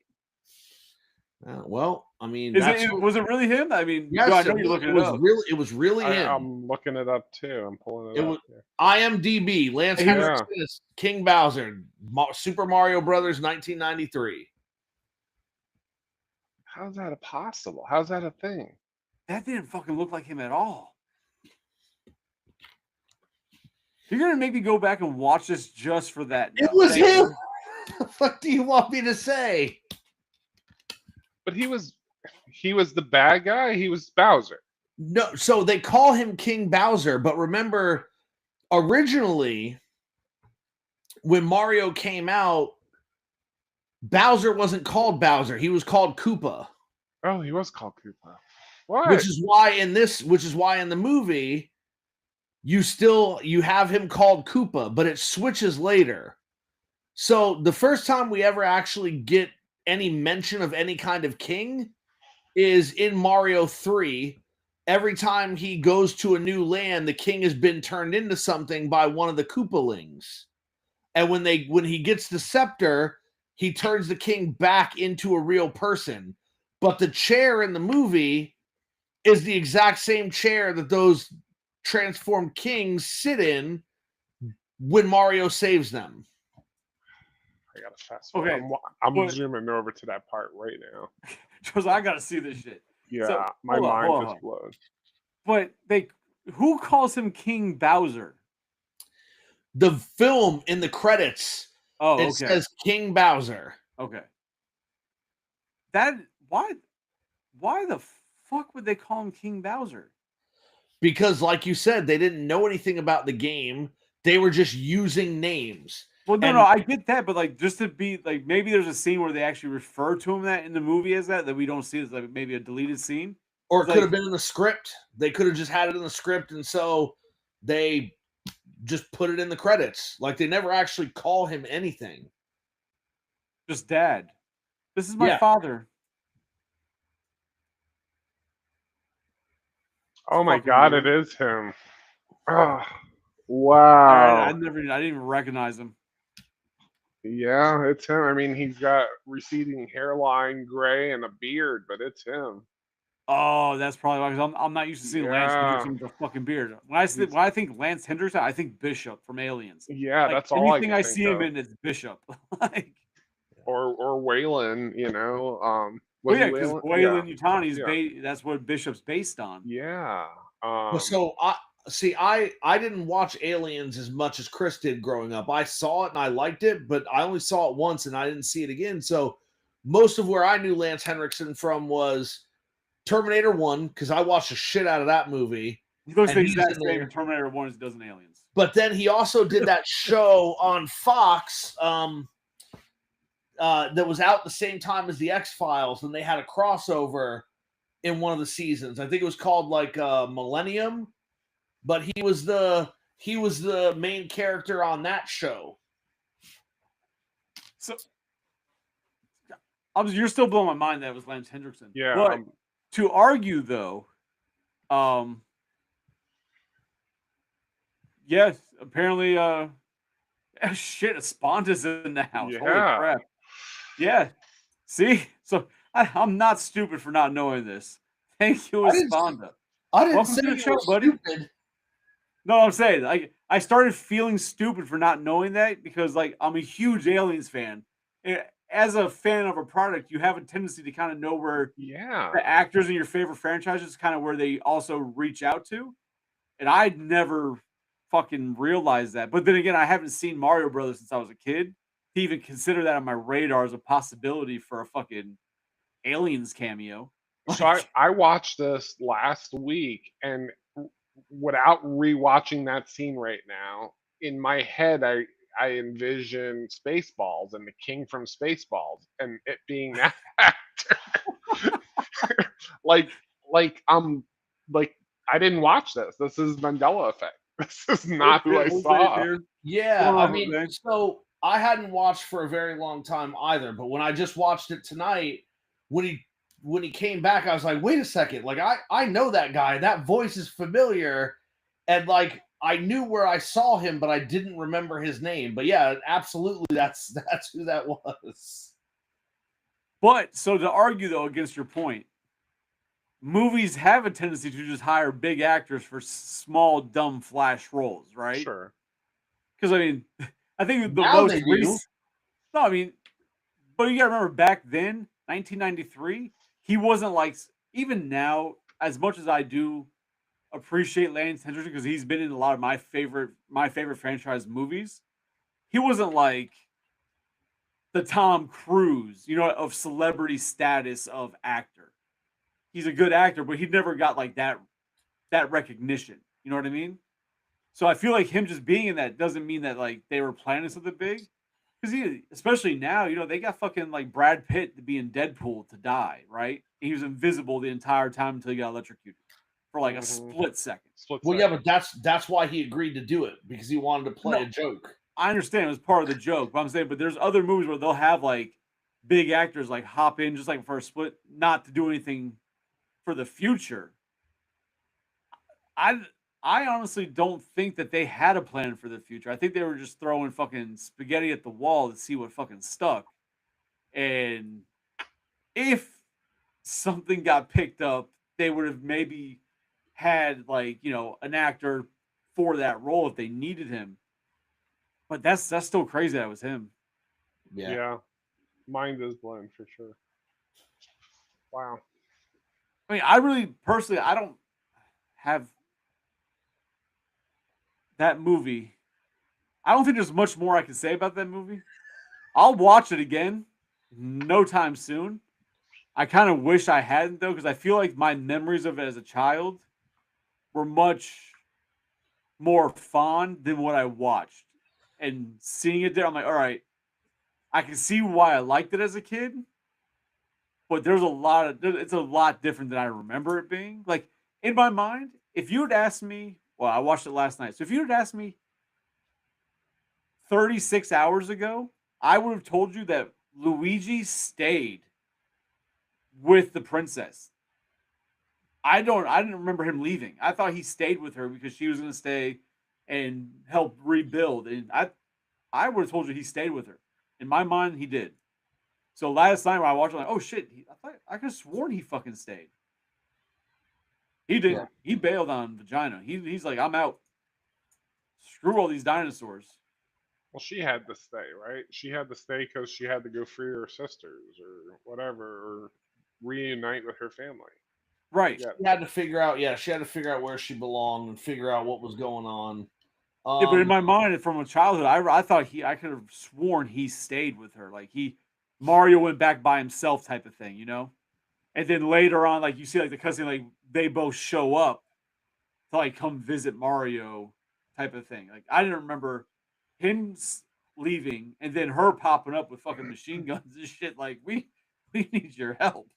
Well, I mean, Was it really him? I mean, yes, I know you're looking it up. It was really him. I'm looking it up too. I'm pulling it It up. was- here. IMDb, Lance Yeah. Henriksen is King Bowser, Super Mario Brothers, 1993. How's that possible? How's that a thing? That didn't fucking look like him at all. You're gonna make me go back and watch this just for that. It now. was Thank him. you. What the fuck do you want me to say? But he was the bad guy. He was Bowser. No, so they call him King Bowser, but remember, originally, when Mario came out, Bowser wasn't called Bowser. He was called Koopa. Oh, he was called Koopa. What? Which is why in the movie, you have him called Koopa, but it switches later. So the first time we ever actually get any mention of any kind of king is in Mario 3. Every time he goes to a new land, the king has been turned into something by one of the Koopalings. And when he gets the scepter, he turns the king back into a real person. But the chair in the movie is the exact same chair that those transformed kings sit in when Mario saves them. I gotta fast forward. Okay, I'm but- zooming over to that part right now. Because I gotta see this shit. Yeah, So, my hold on, mind hold just on. blows. But who calls him King Bowser? The film in the credits, Oh, it okay. says King Bowser. Okay. Why the fuck would they call him King Bowser? Because, like you said, they didn't know anything about the game. They were just using names. Well, no, And- no, I get that, but like just to be like maybe there's a scene where they actually refer to him that in the movie as that we don't see as like maybe a deleted scene. Or it It's could like, have been in the script. They could have just had it in the script, and so they just put it in the credits. Like they never actually call him anything. just dad. This is my Yeah. father. It's Oh my fucking god, it weird. is him. Oh, I wow. didn't even recognize him. Yeah, it's him. I mean, he's got receding hairline, gray, and a beard, but it's him. Oh, that's probably why. Because I'm not used to seeing Lance Yeah, Henriksen with a fucking beard. he's When I think Lance Henriksen, I think Bishop from Aliens. yeah. Like That's all I anything can I think see him of. in, it's Bishop. Like, Or Waylon, well, was he yeah, because Waylon? Yeah, Waylon Yutani's yeah, that's what Bishop's based on. yeah. Well, so I didn't watch Aliens as much as Chris did growing up. I saw it and I liked it, but I only saw it once and I didn't see it again. So most of where I knew Lance Henriksen from was Terminator 1, because I watched the shit out of that movie. He looks And the he's exact in same there. in Terminator 1 as he does in Aliens. But then he also did that show on Fox that was out the same time as the X-Files, and they had a crossover in one of the seasons. I think it was called like Millennium, but he was the main character on that show. So you're still blowing my mind that it was Lance Henriksen. yeah. But to argue though, yes, apparently shit, Esponda's in the house. Holy Yeah. crap. Yeah. See? So I'm not stupid for not knowing this. Thank you, I didn't- Esponda. I didn't Welcome say to the you show, were buddy. stupid. No, I'm saying I started feeling stupid for not knowing that because like I'm a huge Aliens fan. As a fan of a product, you have a tendency to kind of know where Yeah. the actors in your favorite franchises kind of where they also reach out to. And I'd never fucking realized that. But then again, I haven't seen Mario Brothers since I was a kid to even consider that on my radar as a possibility for a fucking Aliens cameo. So I watched this last week, and without rewatching that scene right now, in my head, I envision Spaceballs and the King from Spaceballs, and it being that actor. like, I'm like, I didn't watch this. This is Mandela effect. This is not who I saw. Yeah, I mean, Jose? so I hadn't watched for a very long time either, but when I just watched it tonight, when he came back, I was like, wait a second, like I know that guy, that voice is familiar, and like I knew where I saw him, but I didn't remember his name. But yeah, absolutely, that's who that was. But so to argue though against your point, movies have a tendency to just hire big actors for small, dumb flash roles, right? Sure. Because I mean, I think the Now most they do. recent. No, I mean, but you gotta remember back then, 1993, he wasn't like even now. As much as I do appreciate Lance Henriksen because he's been in a lot of my favorite franchise movies, he wasn't like the Tom Cruise, of celebrity status of actor. He's a good actor, but he never got like that recognition. You know what I mean? So I feel like him just being in that doesn't mean that like they were planning something big. Because especially now, they got fucking like Brad Pitt to be in Deadpool to die, right? He was invisible the entire time until he got electrocuted for like a split second. Split Yeah, second. but that's why he agreed to do it, because he wanted to play No. a joke. I understand it was part of the joke, but I'm saying, but there's other movies where they'll have like big actors like hop in just like for a split, not to do anything for the future. I I honestly don't think that they had a plan for the future. I think they were just throwing fucking spaghetti at the wall to see what fucking stuck. And if something got picked up, they would have maybe had like, an actor for that role if they needed him. But that's still crazy that it was him. Yeah. Mind is blown for sure. Wow. I mean, I really personally I don't have that movie. I don't think there's much more I can say about that movie. I'll watch it again no time soon. I kind of wish I hadn't though, because I feel like my memories of it as a child were much more fond than what I watched. And seeing it there, I'm like, all right, I can see why I liked it as a kid, but it's a lot different than I remember it being. Like in my mind, if you had asked me, well, I watched it last night. So if you had asked me 36 hours ago, I would have told you that Luigi stayed with the princess. I didn't remember him leaving. I thought he stayed with her because she was going to stay and help rebuild. And I would have told you he stayed with her. In my mind, he did. So last night when I watched, I'm like, oh shit, I could have sworn he fucking stayed. He Yeah. didn't. He bailed on Vagina. He's like, I'm out. Screw all these dinosaurs. Well, she had to stay, right? She had to stay because she had to go free her sisters or whatever, or reunite with her family. Right. Yeah, She had to figure out, yeah, she had to figure out where she belonged and figure out what was going on. Yeah, but in my mind, from a childhood, I thought I could have sworn he stayed with her. Like Mario went back by himself type of thing, you know? And then later on, like you see like the cutscene, like they both show up to like come visit Mario type of thing. Like I didn't remember him leaving and then her popping up with fucking machine guns and shit. Like we need your help.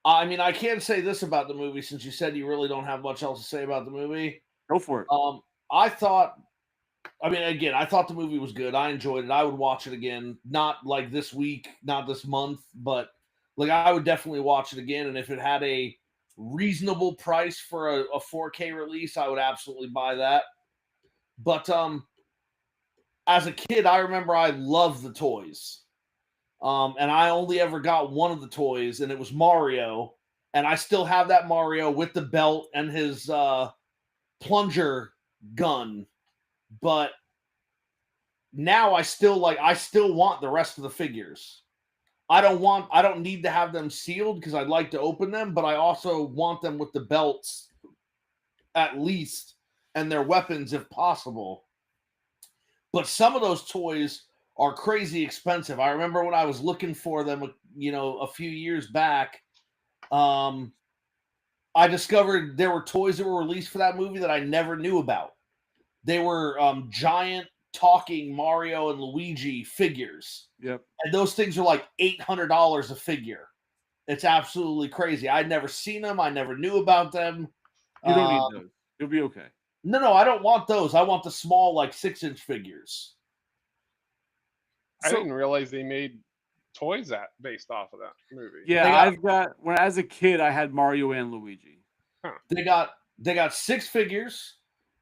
I mean, I can say this about the movie since you said you really don't have much else to say about the movie. Go for it. I thought, I mean, again, I thought the movie was good. I enjoyed it. I would watch it again, not like this week, not this month, but like I would definitely watch it again. And if it had a reasonable price for a 4K release, I would absolutely buy that. But as a kid, I remember I loved the toys. And I only ever got one of the toys, and it was Mario. And I still have that Mario with the belt and his plunger gun. But now I still want the rest of the figures. I don't need to have them sealed because I'd like to open them, but I also want them with the belts at least and their weapons if possible. But some of those toys are crazy expensive. I remember when I was looking for them, a few years back, I discovered there were toys that were released for that movie that I never knew about. They were giant talking Mario and Luigi figures. Yep. And those things are like $800 a figure. It's absolutely crazy. I'd never seen them. I never knew about them. You don't need those. You'll be okay. No, I don't want those. I want the small, like 6-inch figures. I didn't realize they made toys based off of that movie. Yeah, as a kid, I had Mario and Luigi. Huh. They got 6 figures.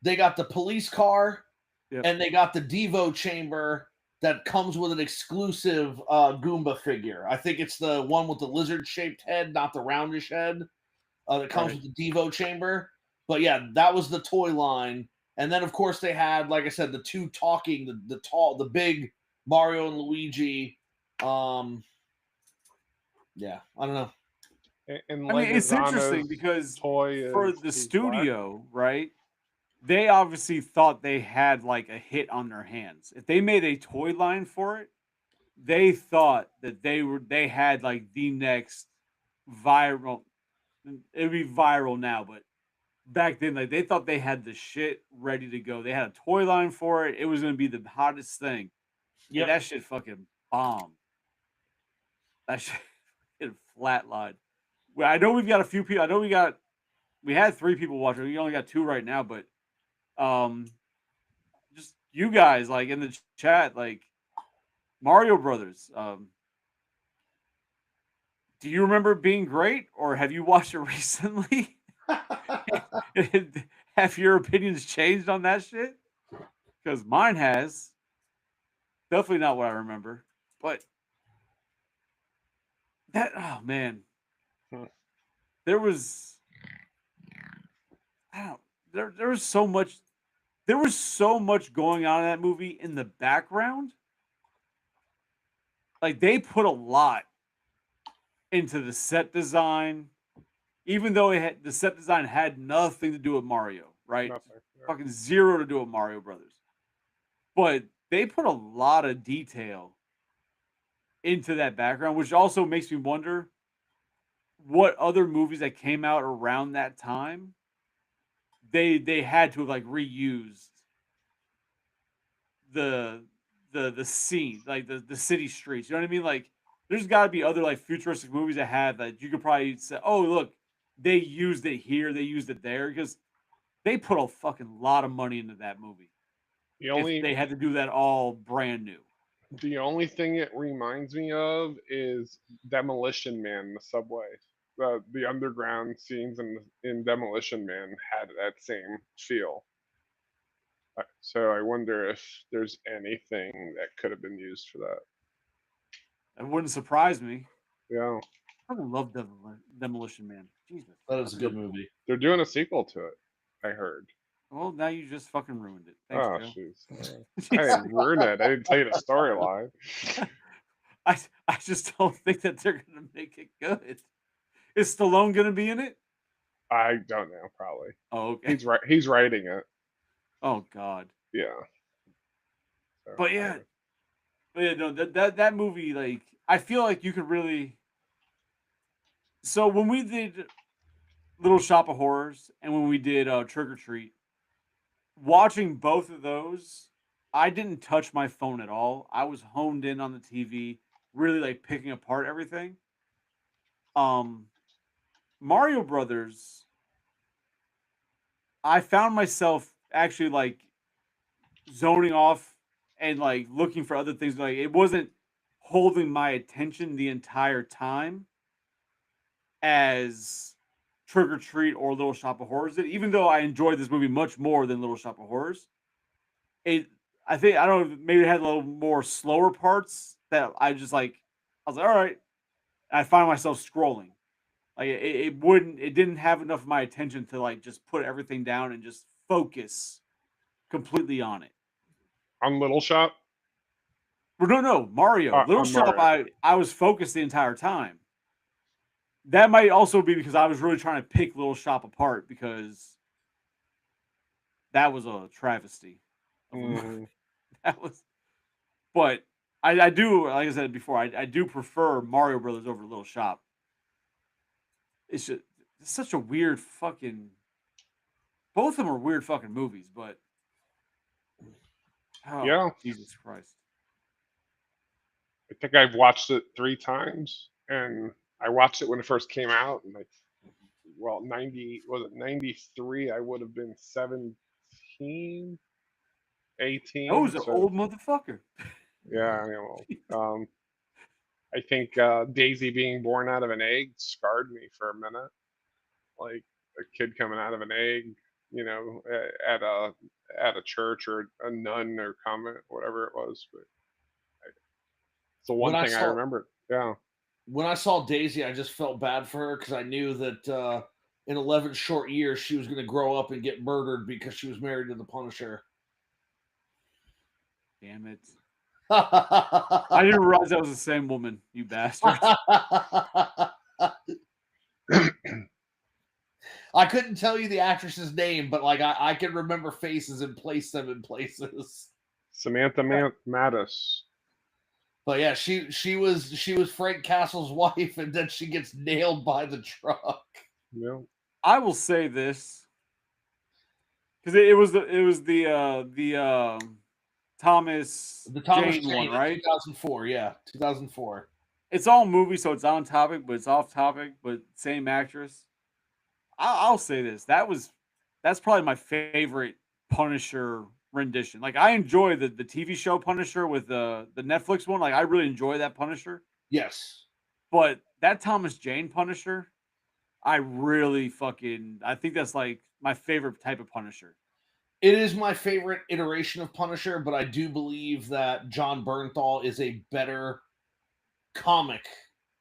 They got the police car, and they got the Devo chamber that comes with an exclusive Goomba figure. I think it's the one with the lizard-shaped head, not the roundish head. That comes with the Devo chamber. But yeah, that was the toy line. And then of course they had, like I said, the two talking, the big Mario and Luigi. Yeah, I don't know. And I mean, it's interesting because for the studio, right? They obviously thought they had like a hit on their hands. If they made a toy line for it, they thought that they had like the next viral. It'd be viral now, but back then, like they thought they had the shit ready to go. They had a toy line for it. It was going to be the hottest thing. Yeah, that shit fucking bombed. That shit flatlined. Well, I know we've got a few people. I know we had 3 people watching. We only got 2 right now, but just you guys like in the chat, like Mario Brothers. Do you remember it being great, or have you watched it recently? Have your opinions changed on that shit? Because mine has. Definitely not what I remember. But oh man. There was there was so much going on in that movie in the background. Like they put a lot into the set design, even though the set design had nothing to do with Mario, right? Fucking zero to do with Mario Brothers. But they put a lot of detail into that background, which also makes me wonder what other movies that came out around that time they had to have like reused the scene, like the city streets. You know what I mean? Like there's got to be other like futuristic movies that have that you could probably say, oh look, they used it here, they used it there, because they put a fucking lot of money into that movie. The If only they had to do that all brand new. the only thing it reminds me of is Demolition Man, the subway. The underground scenes in Demolition Man had that same feel. So I wonder if there's anything that could have been used for that. It wouldn't surprise me. Yeah, I fucking love Demolition Man. Jesus. That is a good movie. they're doing a sequel to it. I heard. Well, now you just fucking ruined it. Thanks, Oh, Joe. jeez. I didn't ruin it. I didn't tell you the storyline. I just don't think that they're gonna make it good. Is Stallone gonna be in it? I don't know. Probably. Oh, okay. He's writing it. Oh God. Yeah. So, But yeah, no, that movie, like, I feel like you could really. So when we did Little Shop of Horrors and when we did Trick or Treat, watching both of those, I didn't touch my phone at all. I was honed in on the TV, really like picking apart everything. Um, Mario Brothers, I found myself actually like zoning off and like looking for other things. Like it wasn't holding my attention the entire time as Trick or Treat or Little Shop of Horrors did. Even though I enjoyed this movie much more than Little Shop of Horrors, it I think I don't know, maybe it had a little more slower parts that I just like. I was like, all right. And I find myself scrolling. Like it didn't have enough of my attention to like just put everything down and just focus completely on it. on Little Shop. But no, Mario. Little On Shop, Mario. I was focused the entire time. That might also be because I was really trying to pick Little Shop apart because that was a travesty. Of a movie. That was, but I do, like I said before, I do prefer Mario Brothers over Little Shop. It's just it's such a weird fucking. Both of them are weird fucking movies, but oh, Yeah. Jesus Christ. I think I've watched it 3 times, and I watched it when it first came out, and 93? I would have been 17, 18. That was an So old motherfucker. yeah, I think Daisy being born out of an egg scarred me for a minute. Like a kid coming out of an egg, at a church or a nun or convent, whatever it was. But it's the one thing I remember. Yeah. When I saw Daisy, I just felt bad for her because I knew that in 11 short years she was going to grow up and get murdered because she was married to the Punisher. Damn it. I didn't realize that was the same woman, you bastard. I couldn't tell you the actress's name, but like I can remember faces and place them in places. Samantha Mattis. But yeah, she was Frank Castle's wife, and then she gets nailed by the truck. Yeah. I will say this because it was the Thomas Jane one, right? 2004, yeah, 2004. It's all movie, so it's on topic, but it's off topic, but same actress. I'll say this. That's probably my favorite Punisher rendition. Like I enjoy the TV show Punisher with the Netflix one. Like I really enjoy that Punisher. Yes. But that Thomas Jane Punisher, I think that's like my favorite type of Punisher. It is my favorite iteration of Punisher, but I do believe that John Bernthal is a better comic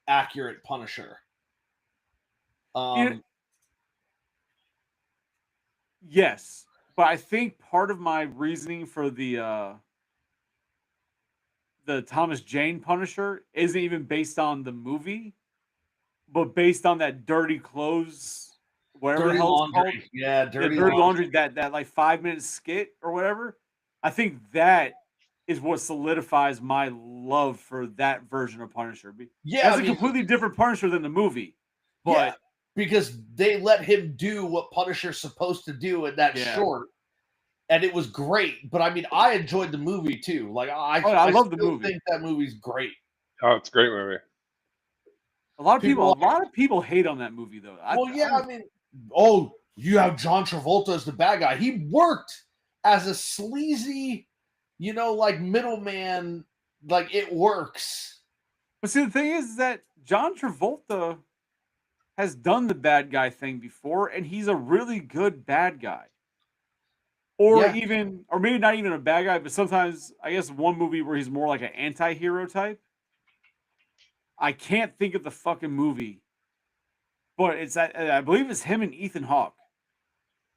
accurate Punisher. Yes, but I think part of my reasoning for the Thomas Jane Punisher isn't even based on the movie, but based on that dirty clothes, whatever Dirty the hell it's called. Laundry. Yeah, Dirty Laundry, that like 5-minute skit or whatever. I think that is what solidifies my love for that version of Punisher. Yeah, that's a completely different Punisher than the movie. But yeah, because they let him do what Punisher's supposed to do in that short, and it was great. But I mean, I enjoyed the movie too. Like I love the movie. I think that movie's great. Oh, it's a great movie. A lot of People people hate on that movie though. Well, yeah, I mean, you have John Travolta as the bad guy. He worked as a sleazy, like middleman. Like it works. but see, the thing is that John Travolta has done the bad guy thing before, and he's a really good bad guy. Or Yeah. even, or maybe not even a bad guy, but sometimes I guess one movie where he's more like an anti-hero type. I can't think of the fucking movie, but it's that I believe it's him and Ethan Hawke.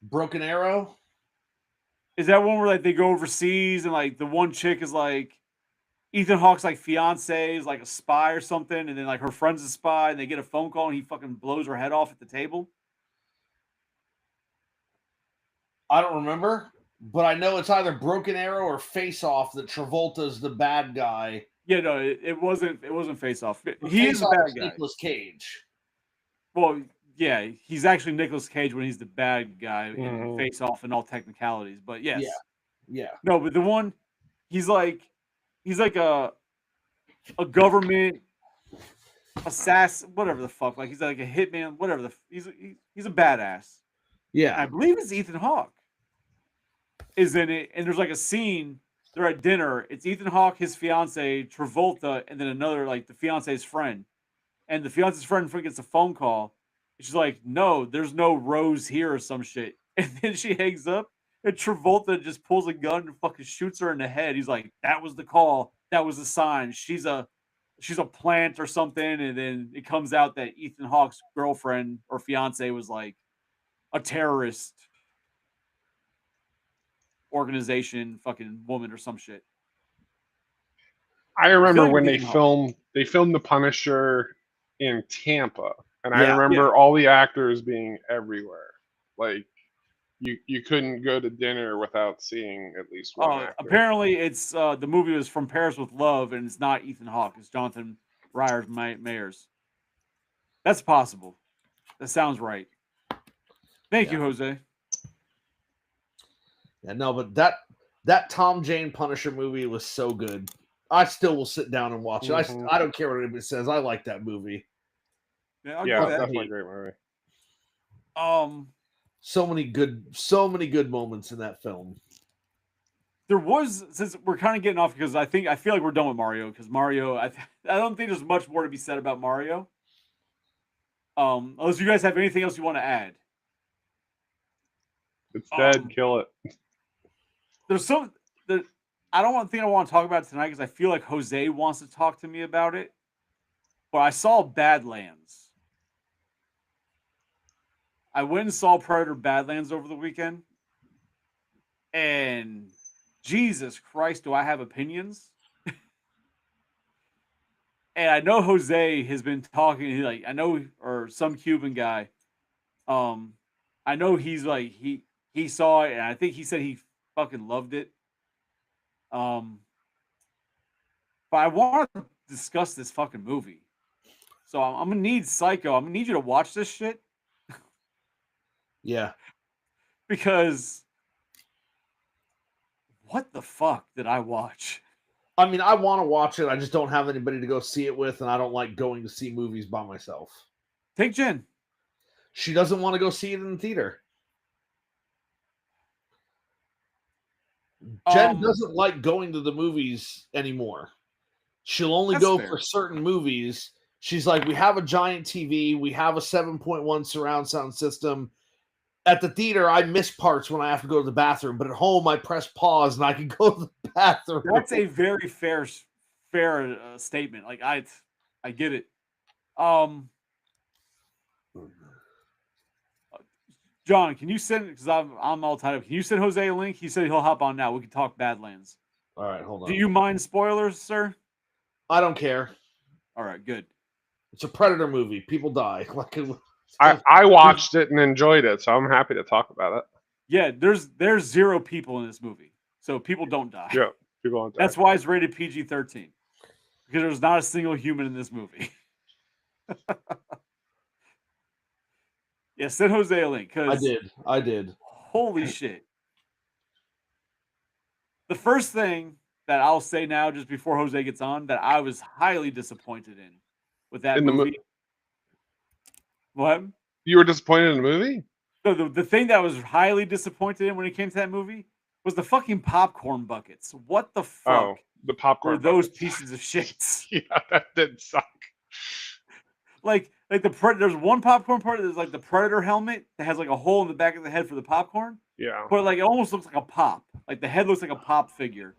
Broken Arrow. Is that one where like they go overseas and like the one chick is like Ethan Hawke's like fiance is like a spy or something, and then like her friend's a spy, and they get a phone call and he fucking blows her head off at the table. I don't remember, but I know it's either Broken Arrow or Face Off that Travolta's the bad guy. Yeah, no, it wasn't Face Off. He Face is a Off bad guy. Nicolas Cage. Well, yeah, he's actually Nicolas Cage when he's the bad guy in Face Off in all technicalities. But yes, Yeah. no, but the one he's like a government assassin, whatever the fuck. Like he's like a hitman, whatever. He's a badass. Yeah. I believe it's Ethan Hawke is in it, and there's like a scene. They're at dinner. It's Ethan Hawke, his fiance, Travolta, and then another like the fiance's friend. And the fiance's friend gets a phone call. And she's like, "No, there's no Rose here or some shit." And then she hangs up, and Travolta just pulls a gun and fucking shoots her in the head. He's like, "That was the call. That was the sign. She's a plant or something." And then it comes out that Ethan Hawke's girlfriend or fiance was like a terrorist organization, fucking woman or some shit. I remember like when it's they filmed The Punisher in Tampa, and I Yeah. remember all the actors being everywhere. Like you couldn't go to dinner without seeing at least one actor. Apparently, it's the movie was From Paris with Love, and it's not Ethan Hawke. It's Jonathan Rhys Meyers. That's possible. That sounds right. Thank you, Jose. Yeah, no, but that Tom Jane Punisher movie was so good. I still will sit down and watch it. I don't care what anybody says. I like that movie. Yeah, definitely a great movie. So many good moments in that film. There was, since we're kind of getting off because I feel like we're done with Mario because Mario, I don't think there's much more to be said about Mario. Unless you guys have anything else you want to add. It's dead. Kill it. There's some that I want to talk about tonight because I feel like Jose wants to talk to me about it. But I saw Badlands. I went and saw Predator Badlands over the weekend. And Jesus Christ, do I have opinions? And I know Jose has been talking, like, I know, or some Cuban guy. I know he's like, he saw it, and I think he said he fucking loved it. But I want to discuss this fucking movie. So I'm gonna need Psycho. I'm gonna need you to watch this shit. Yeah. Because what the fuck did I watch? I mean, I want to watch it. I just don't have anybody to go see it with, and I don't like going to see movies by myself. Take Jen. She doesn't want to go see it in the theater. Jen doesn't like going to the movies anymore. She'll only go for certain movies. She's like, we have a giant TV. We have a 7.1 surround sound system. At the theater, I miss parts when I have to go to the bathroom. But at home, I press pause and I can go to the bathroom. That's a very fair statement. Like, I get it. John, can you send, because I'm all tied up. Can you send Jose a link? He said he'll hop on now. We can talk Badlands. All right, hold on. Do you mind spoilers, sir? I don't care. All right, good. It's a Predator movie. People die. I watched it and enjoyed it, so I'm happy to talk about it. Yeah, there's 0 people in this movie, so people don't die. Yeah, people don't die. That's why it's rated PG-13, because there's not a single human in this movie. Yeah, send Jose a link. I did. Holy shit. The first thing that I'll say now, just before Jose gets on, that I was highly disappointed in with that movie. What? You were disappointed in the movie? No, the thing that I was highly disappointed in when it came to that movie was the fucking popcorn buckets. What the Oh, fuck the were popcorn those buckets. pieces of shit? Yeah, that did suck. like there's one popcorn part that's like the Predator helmet that has like a hole in the back of the head for the popcorn, Yeah. but like it almost looks like a pop. Like the head looks like a pop figure.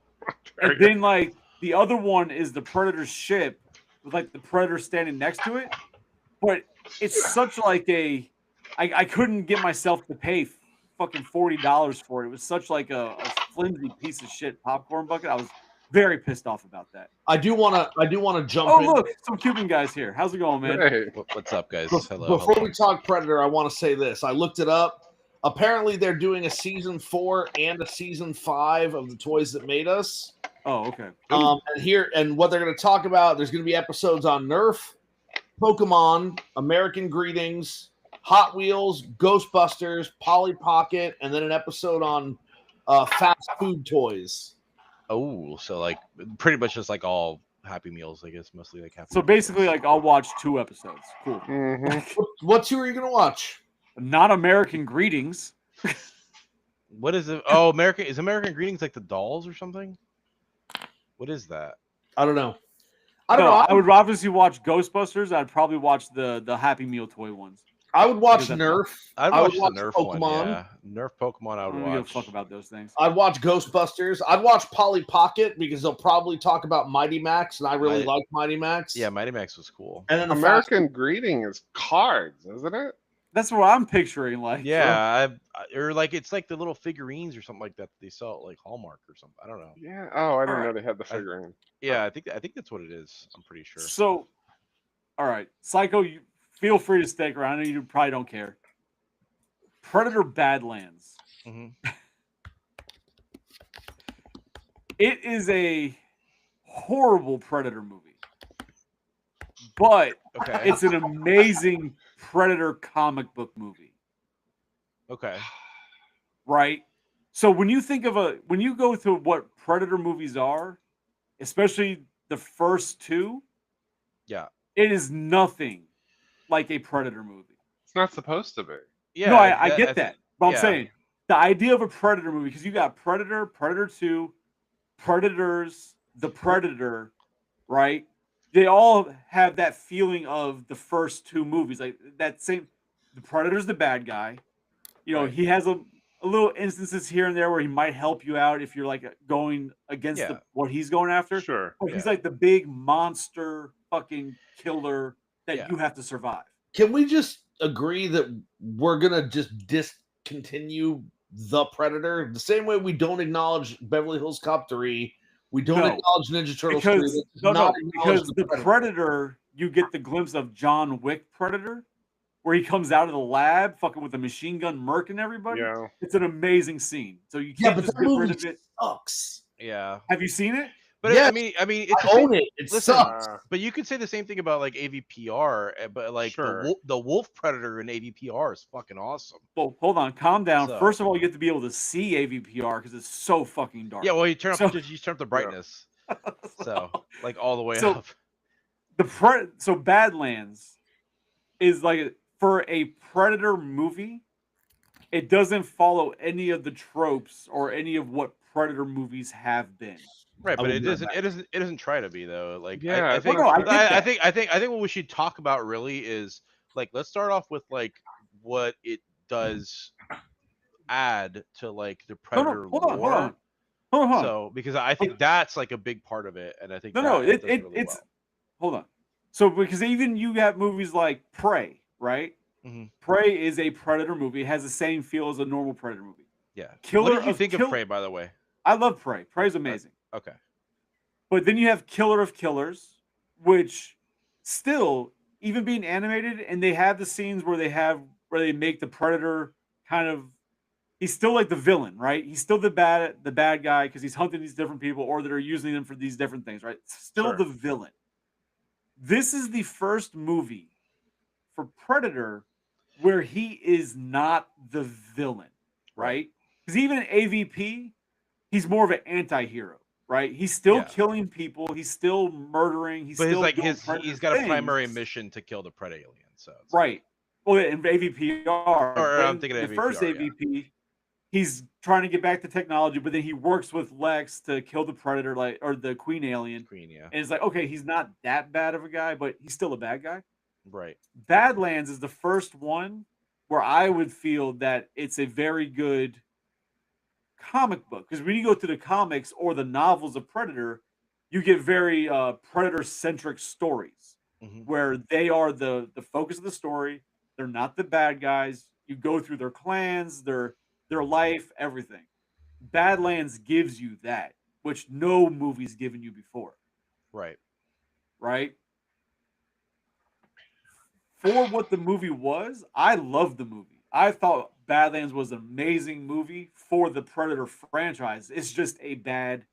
There And you then like the other one is the Predator ship with like the Predator standing next to it. But it's such like I couldn't get myself to pay fucking $40 for it. It was such like a flimsy piece of shit popcorn bucket. I was very pissed off about that. I do want to jump Oh in. look, some Cuban guys here. How's it going, man? Hey, What's up, guys? Before we talk Predator, I want to say this. I looked it up. Apparently, they're doing a season 4 and a season 5 of the Toys That Made Us. Oh, okay. And what they're going to talk about, there's going to be episodes on Nerf, Pokemon, American Greetings, Hot Wheels, Ghostbusters, Polly Pocket, and then an episode on fast food toys. Oh, so like pretty much just like all Happy Meals, I guess, mostly like Happy So Meals. basically, like I'll watch 2 episodes. Cool. What 2 are you going to watch? Not American Greetings. What is it? Oh, American Greetings like the dolls or something? What is that? I don't know. I don't know. I would obviously watch Ghostbusters. I'd probably watch the Happy Meal toy ones. I would watch Because Nerf. I'd I watch would the watch Nerf one. Pokemon. Yeah, Nerf Pokemon. I I would don't give a watch. fuck about those things. I'd watch Ghostbusters. I'd watch Polly Pocket because they'll probably talk about Mighty Max, and I really like Mighty Max. Yeah, Mighty Max was cool. And then the American Greeting is cards, isn't it? That's what I'm picturing. Like, Yeah, or like it's like the little figurines or something like that they sell at like Hallmark or something. I don't know. Yeah. Oh, I didn't know Alright. they had the figurine. Yeah, I think that's what it is. I'm pretty sure. So, all right, Psycho, you feel free to stick around. I know you probably don't care. Predator Badlands. hmm It is a horrible Predator movie, but Okay. it's an amazing Predator comic book movie, Okay. right? So when you go to what Predator movies are, especially the first 2, Yeah. it is nothing like a Predator movie. It's not supposed to be. Yeah. No, I get that. But I'm yeah. saying the idea of a Predator movie, because you got Predator, Predator 2, Predators, The Predator, right? They all have that feeling of the first 2 movies. Like that same, the Predator's the bad guy. You know, Right. he has a little instances here and there where he might help you out if you're like going against Yeah. what he's going after. Sure. But he's Yeah. like the big monster fucking killer that Yeah. you have to survive. Can we just agree that we're gonna just discontinue the Predator the same way we don't acknowledge Beverly Hills Cop 3, we don't No. acknowledge Ninja Turtles 3. Because let's no, not acknowledge because the Predator, you get the glimpse of John Wick Predator, where he comes out of the lab fucking with a machine gun murking everybody. Yeah. It's an amazing scene. So you Yeah, can't but just that get rid movie of it. sucks. Yeah. Have you seen it? But Yes. I mean, it's I the same- own it. It listen, sucks. But you could say the same thing about like AVPR, but like Sure. the Wolf Predator in AVPR is fucking awesome. Well, hold on, calm down. So- First of all, you have to be able to see AVPR because it's so fucking dark. Yeah, well, you turn up So- the brightness, so like all the way So- up. So Badlands is like for a Predator movie, it doesn't follow any of the tropes or any of what Predator movies have been. Right, I but will it do doesn't. It doesn't try to be though. Like, Yeah, I think. no, I get I that. think what we should talk about really is like let's start off with like what it does add to like the No, Predator hold on, lore. hold on. So because I think that's like a big part of it, and I think No, that it does really it's well. hold on. So because even you got movies like Prey, right? Mhm. Prey is a Predator movie. It has the same feel as a normal Predator movie. Yeah. Killer what did you of think Kill- of Prey, by the way? I love Prey. Prey's amazing. Okay. But then you have Killer of Killers, which still, even being animated, and they have the scenes where they make the Predator kind of, he's still like the villain, right? He's still the bad guy because he's hunting these different people or that are using them for these different things, right? Still Sure. the villain. This is the first movie for Predator where he is not the villain, right? Because even in AVP, he's more of an anti-hero, right? He's still Yeah. killing people, he's still murdering, he's But still his doing Predator he's got a primary things. mission to kill the Predator alien. So it's Right. Well, in AVPR, Or but I'm in thinking the of first AVPR, yeah. AVP, he's trying to get back to technology, but then he works with Lex to kill the Predator, like or the Queen Alien. Queen, yeah. And it's like, okay, he's not that bad of a guy, but he's still a bad guy. Right. Badlands is the first one where I would feel that it's a very good comic book because when you go to the comics or the novels of Predator, you get very Predator centric stories Hmm. where they are the focus of the story. They're not the bad guys. You go through their clans, their life, everything. Badlands gives you that, which no movie's given you before, Right. right? For what the movie was, I loved the movie. I thought Badlands was an amazing movie for the Predator franchise. It's just a bad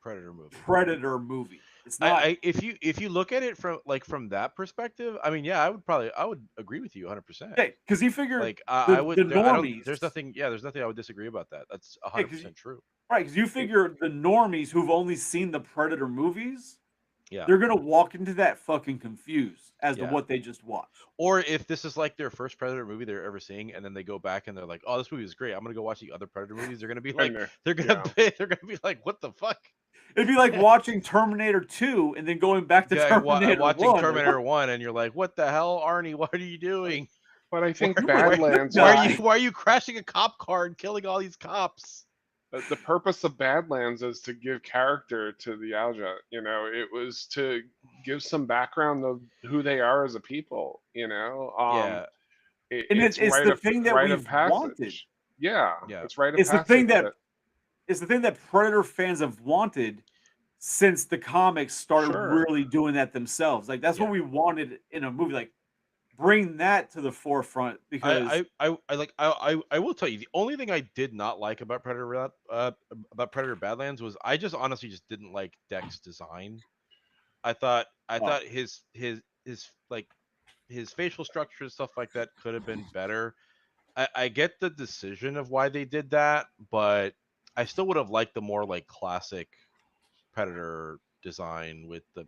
Predator movie. Predator movie. It's not. I if you look at it from that perspective, I mean, yeah, I would agree with you 100%. Yeah, because you figure Like I the would I don't normies. there's nothing I would disagree about that. That's Yeah, because 100% true. right, because you figure the normies who've only seen the Predator movies, Yeah. they're gonna walk into that fucking confused as to Yeah. what they just watched. Or if this is like their first Predator movie they're ever seeing, and then they go back and they're like, "Oh, this movie is great. I'm gonna go watch the other Predator movies." They're gonna be like, And they're gonna they're gonna be like, "What the fuck?" It'd be like watching Terminator 2 and then going back to Terminator Watching 1. Terminator 1, and you're like, "What the hell, Arnie? What are you doing? but I think Why- Badlands. why are you crashing a cop car and killing all these cops?" The purpose of Badlands is to give character to the Alja. You know, it was to give some background of who they are as a people. You know, Yeah. And it's it's the thing that rite of we've wanted. passage. Yeah, Yeah. it's rite of It's the passage. thing that it's the thing that Predator fans have wanted since the comics started Sure. really doing that themselves. Like that's what Yeah. we wanted in a movie. Like bring that to the forefront because I will tell you the only thing I did not like about Predator Badlands was I just honestly just didn't like Deck's design. I thought his facial structure and stuff like that could have been better. I get the decision of why they did that, but I still would have liked the more like classic Predator design with the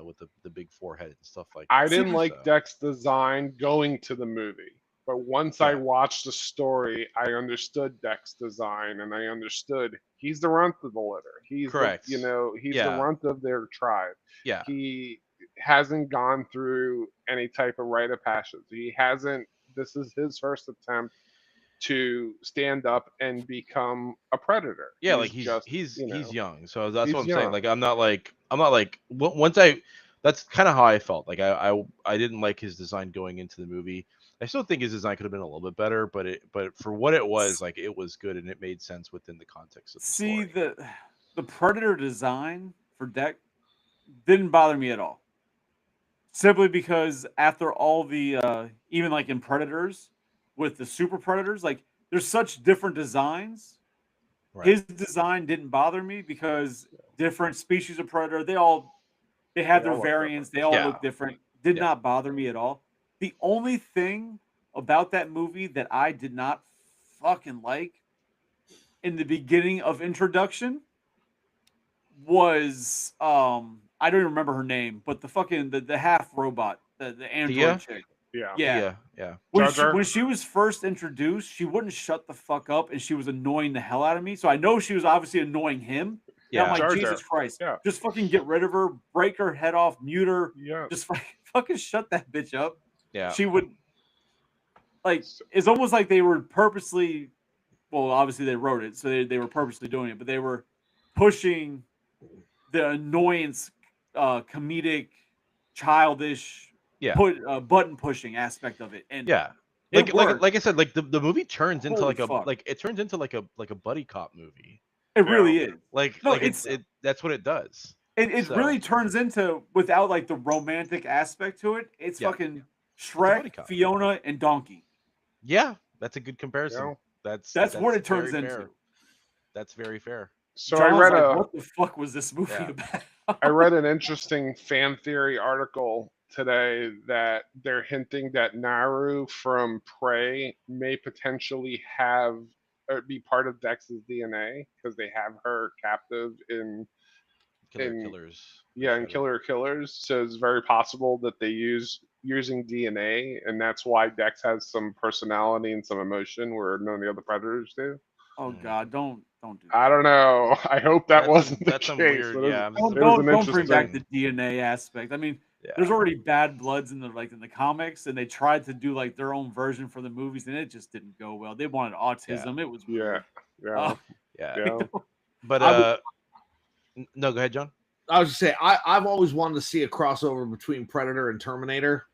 with the big forehead and stuff like I that. didn't like So, Deck's design going to the movie, but once I Yeah. watched the story, I understood Deck's design, and I understood he's the runt of the litter. Correct. He's the Yeah. runt of their tribe. Yeah. He hasn't gone through any type of rite of passage. He hasn't. This is his first attempt to stand up and become a predator. Yeah, like He's just, he's you know, young, so that's what he's I'm saying. young. Like I'm not like once I that's kind of how I felt. Like I didn't like his design going into the movie. I still think his design could have been a little bit better, but for what it was, like it was good and it made sense within the context of the see story. the Predator design for Deck didn't bother me at all. Simply because after all the even like in Predators with the super predators, like there's such different designs. Right. His design didn't bother me because different species of predator, they have They their all look variants, different. they all Yeah. look different. Did Yeah. not bother me at all. The only thing about that movie that I did not fucking like in the beginning of introduction was I don't even remember her name, but the fucking the half robot, the android Thea? chick. Yeah. Yeah. Thea, yeah. When Jar she Jar? when she was first introduced, she wouldn't shut the fuck up and she was annoying the hell out of me. So I know she was obviously annoying him. And I'm Yeah. like, Jar Jesus Jar. Christ, Yeah. just fucking get rid of her, break her head off, mute her, Yeah. just fucking shut that bitch up. Yeah. She would like So- it's almost like they were purposely well, obviously they wrote it, so they were purposely doing it, but they were pushing the annoyance, comedic, childish, Yeah. button pushing aspect of it, and Yeah. it worked. Like I said, like the movie turns into Holy like a fuck. like it turns into like a buddy cop movie. It Yeah. really is. No, Like it's it that's what it does. it So, really turns into without like the romantic aspect to it. It's Yeah. fucking a buddy Shrek, cop. Fiona, and Donkey. Yeah, that's a good You comparison. know? That's what it very turns fair. into. That's very fair. So John's I read like, a what the fuck was this movie Yeah. about? I read an interesting fan theory article today that they're hinting that Naru from Prey may potentially have or be part of Dex's DNA because they have her captive in Killer in Killers. yeah in Shadow. Killer Killers. So it's very possible that they use using DNA, and that's why Dex has some personality and some emotion where none of the other predators do. Oh God, don't do that. I don't know. I hope that wasn't the that's some case. weird. But Yeah, it Don't was don't, an don't bring back the interesting. DNA aspect. I mean, yeah. there's already bad bloods in the comics, and they tried to do like their own version for the movies, and it just didn't go well. They wanted autism. It was Yeah, weird. yeah, yeah. yeah. But I would- no, go ahead, John. I was just say I've always wanted to see a crossover between Predator and Terminator.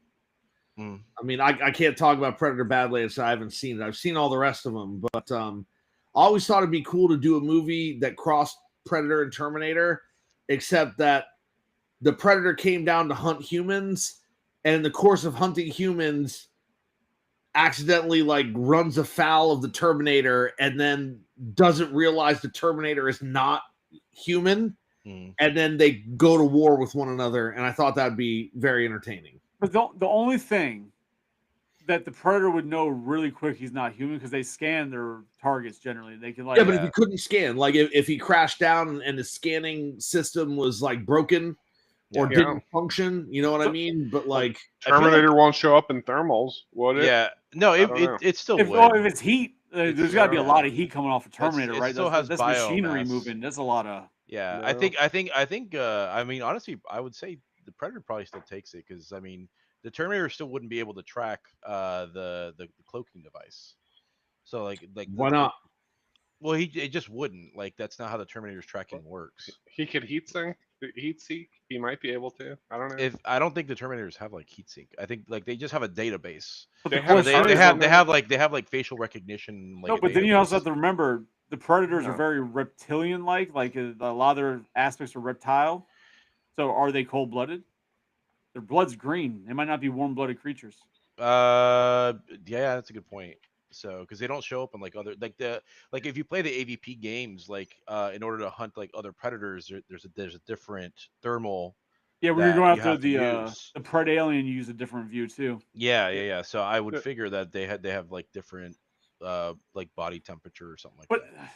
Mm. I mean, I can't talk about Predator Badlands. I haven't seen it. I've seen all the rest of them, but I always thought it'd be cool to do a movie that crossed Predator and Terminator, except that the Predator came down to hunt humans, and in the course of hunting humans, accidentally like runs afoul of the Terminator, and then doesn't realize the Terminator is not human, and then they go to war with one another. And I thought that'd be very entertaining. But the only thing that the Predator would know really quick he's not human because they scan their targets generally. They can like Yeah, but if he couldn't scan, like if he crashed down and the scanning system was like broken or Yeah. didn't function, you know what I mean? But like Terminator won't show up in thermals, would it? Yeah, no, I don't know. it still if, would. if it's heat, there's It's- got to be a lot of heat coming off a Terminator, it right? still That's has machinery biomass. moving. That's a lot of. Yeah, No. I think. I mean, honestly, I would say the Predator probably still takes it because I mean, the Terminator still wouldn't be able to track the cloaking device. So like why not? Well, it just wouldn't. Like that's not how the Terminator's tracking works. He could heat seek. He might be able to. I don't know. If I don't think the Terminators have like heatsink. I think like they just have a database. But They the have So question they is, have like facial recognition. Like no, a but then you also database. have to remember the Predators No. are very reptilian-like. Like a lot of their aspects are reptile. So are they cold-blooded? Their blood's green. They might not be warm-blooded creatures. Yeah, that's a good point. So because they don't show up in like other like if you play the AVP games, like in order to hunt like other predators, there's a different thermal. Yeah, when you're that going you after have to use. the Pred alien, you use a different view too. Yeah. So I would Yeah. figure that they have like different like body temperature or something like But that.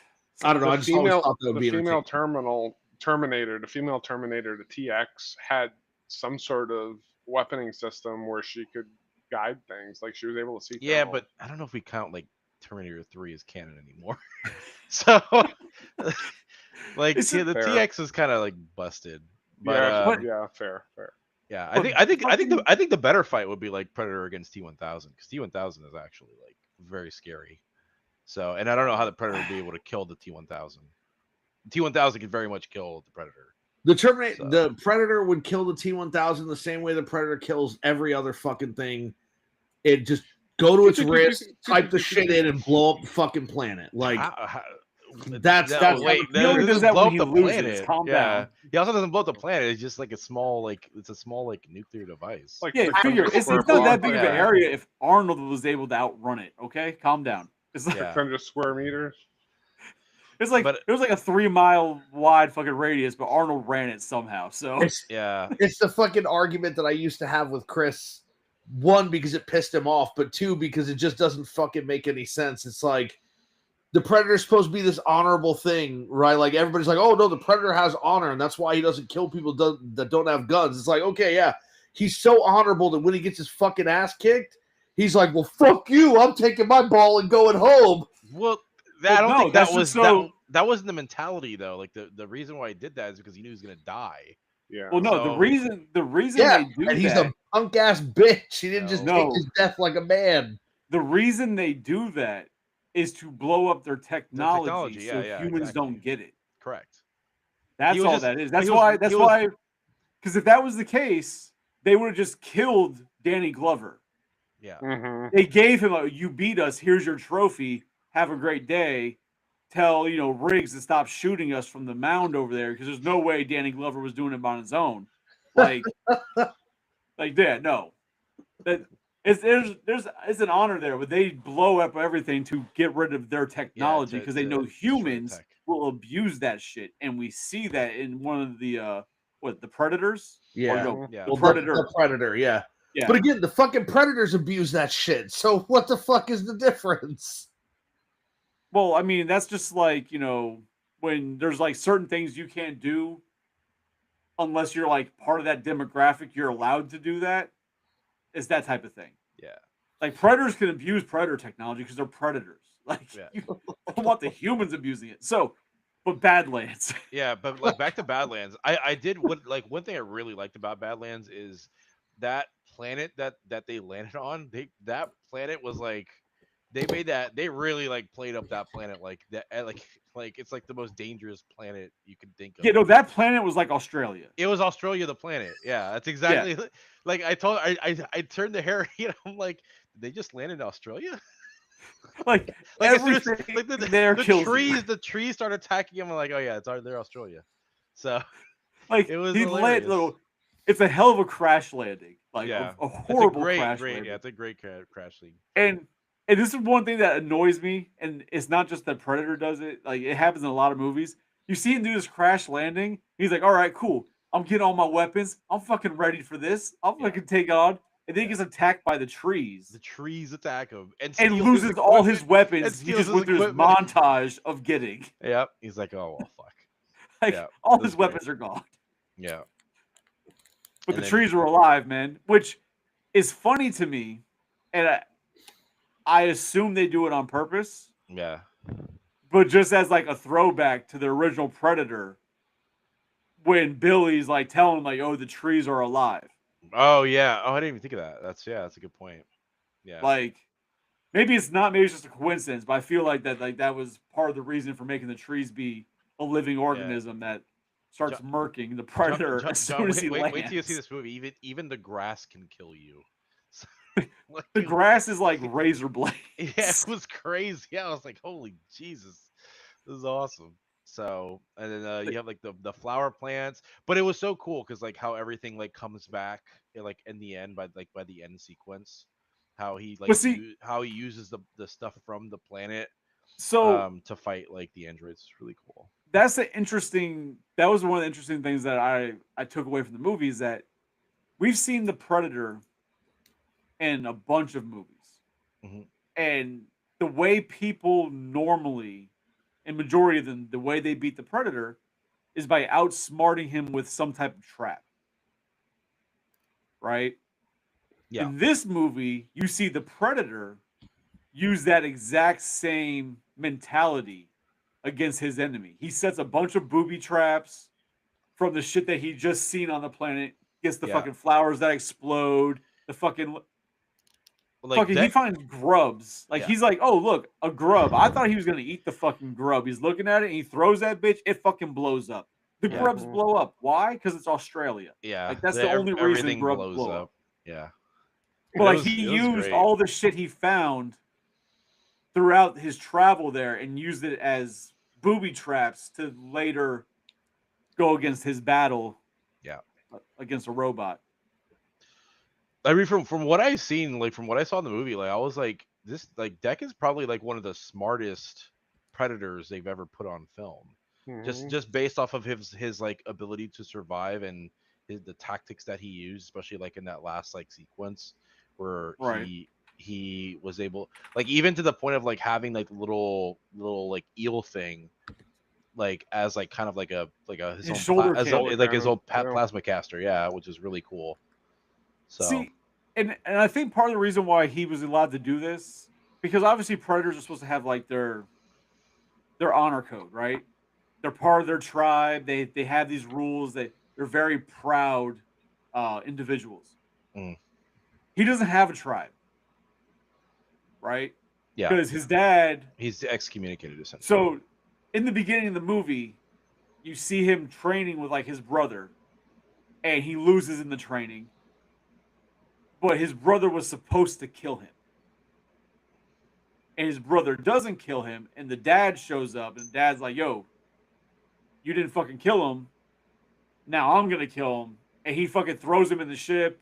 I don't know. I The just always female, thought that would the be female entertaining. Terminator, the female Terminator, the TX had some sort of weaponing system where she could guide things. Like she was able to see. Yeah, thermal. but I don't know if we count like Terminator 3 as canon anymore. So like It's the fair. TX is kind of like busted. But yeah, but- yeah, fair. yeah, But I think the better fight would be like Predator against T1000 because T1000 is actually like very scary. So, and I don't know how the Predator would be able to kill the T1000. T1000 could very much kill the Predator. The Predator would kill the T1000 the same way the Predator kills every other fucking thing. It just go to its wrist, type the shit in, and blow up the fucking planet. Like that's wait. He only It does doesn't that blow when up he the loses. planet. Calm Yeah, down. he also doesn't blow up the planet. It's just like a small nuclear device. Like Yeah, 600 figure it's square not that block, big of yeah. an area if Arnold was able to outrun it. Okay, calm down. It's like Yeah. 600 square meters. it's like But- it was like a 3-mile wide fucking radius, but Arnold ran it somehow. So Yeah, it's the fucking argument that I used to have with Chris. One, because it pissed him off, but two, because it just doesn't fucking make any sense. It's like the Predator's supposed to be this honorable thing, right? Like everybody's like, oh no, the Predator has honor, and that's why he doesn't kill people that don't have guns. It's like, okay, yeah, he's so honorable that when he gets his fucking ass kicked, he's like, well, fuck you, I'm taking my ball and going home. well, Well, I don't no, think that that's was just so- that wasn't the mentality though. Like the reason why he did that is because he knew he was gonna die. Yeah. well, no, the So- reason Yeah, they do and he's that, a punk ass bitch. He didn't just No. take his death like a man. the reason they do that is to blow up their technology, technology, so yeah, humans exactly. don't get it. Correct. That's He was all just- that is. he That's was- why. he That's was- why. Because if that was the case, they would have just killed Danny Glover. Yeah. Mm-hmm. They gave him a, you beat us. Here's your trophy. Have a great day. Tell Riggs to stop shooting us from the mound over there because there's no way Danny Glover was doing it on his own. Like that. No, that there's an honor there, but they blow up everything to get rid of their technology because they know humans will abuse that shit, and we see that in one of the the Predators. Yeah. Or no, Yeah. the Predator. The Predator, yeah. Yeah. But again, the fucking Predators abuse that shit. So what the fuck is the difference? Well, I mean, that's just like, when there's like certain things you can't do unless you're like part of that demographic, you're allowed to do that. It's that type of thing. Yeah. Like predators can abuse predator technology because they're predators. Like Yeah. you don't want the humans abusing it. So, but Badlands. Yeah, but like back to Badlands, I did what like one thing I really liked about Badlands is that planet that they landed on. That planet was like they really like played up that planet like that like it's like the most dangerous planet you can think of. Yeah, no, that planet was like Australia. It was Australia, the planet. Yeah, that's Yeah, exactly like I told. I turned to Harry and I'm like, did they just land in Australia? like Like as soon as everything like there kills you. the trees started attacking him. I'm like, oh yeah, they're Australia. So Like it was he land hilarious. little. It's a hell of a crash landing. Like Yeah, a it's a horrible crash great. landing. Yeah, it's a great crash scene. And this is one thing that annoys me, and it's not just that Predator does it. Like it happens in a lot of movies. You see him do this crash landing. He's like, "All right, cool. I'm getting all my weapons. I'm fucking ready for this. I'm Yeah. fucking take on." And then he Yeah. gets attacked by the The trees trees attack him and and steal his loses all his equipment. And weapons. He steals just his went through this equipment. montage of getting Yep. He's like, oh well, fuck. like Yeah, all that's his great. weapons are gone. Yeah. But And the then trees were alive, man, which is funny to me. And I assume they do it on purpose. yeah. But just as like a throwback to the original Predator, when Billy's like telling him like, "Oh, the trees are alive." Oh yeah. Oh, I didn't even think of that. That's a good point. Yeah. Like maybe it's not, maybe it's just a coincidence, but I feel like that was part of the reason for making the trees be a living Yeah. organism that starts John, murking the Predator as John, soon as he wait till you see lands. this movie. Even the grass can kill you. So, like, The grass is like razor blades. yeah, it was crazy. Yeah, I was like, holy Jesus, this is awesome. So, and then you have like the flower plants, but it was so cool because like how everything like comes back like in the end by the end sequence, how he like But see, how he uses the stuff from the planet so to fight like the androids. It's really cool. that's the interesting. That was one of the interesting things that I took away from the movie is that we've seen the Predator in a bunch of movies, Hmm. and the way people normally, and majority of them, the way they beat the Predator is by outsmarting him with some type of trap, right? Yeah, In this movie, you see the Predator use that exact same mentality against his enemy. He sets a bunch of booby traps from the shit that he just seen on the planet, gets the yeah. fucking flowers that explode, the Like fucking he that. finds grubs. Like Yeah, he's like, "Oh, look, a grub." I thought he was gonna eat the fucking grub. He's looking at it and he throws that bitch, it fucking blows up. The yeah, grubs Mhm. blow up. Why? Because it's Australia. yeah. Like that's the only reason Everything grubs blows blow up. up. Yeah, But it like was he it was used great. all the shit he found throughout his travel there and used it as booby traps to later go against his battle Yeah. against a robot. I mean, from what I've seen, like from what I saw in the movie, like I was like, this like Deck is probably like one of the smartest predators they've ever put on film. Mhm. Just based off of his like ability to survive and the tactics that he used, especially like in that last like sequence where Right. he was able like even to the point of like having like little like eel thing like as like kind of like a his His own shoulder as a, cannon. Shoulder like his cannon. own Yeah. plasma caster, yeah, which is really cool. So See, and I think part of the reason why he was allowed to do this, because obviously predators are supposed to have like their honor code, right? They're part of their tribe. They have these rules. They're very proud individuals. mm, He doesn't have a tribe, right? yeah, Because his dad. he's excommunicated essentially. So in the beginning of the movie, you see him training with like his brother, and he loses in the training. But his brother was supposed to kill him. And his brother doesn't kill him, and the dad shows up, and dad's like, "Yo, you didn't fucking kill him. Now I'm gonna kill him." And he fucking throws him in the ship.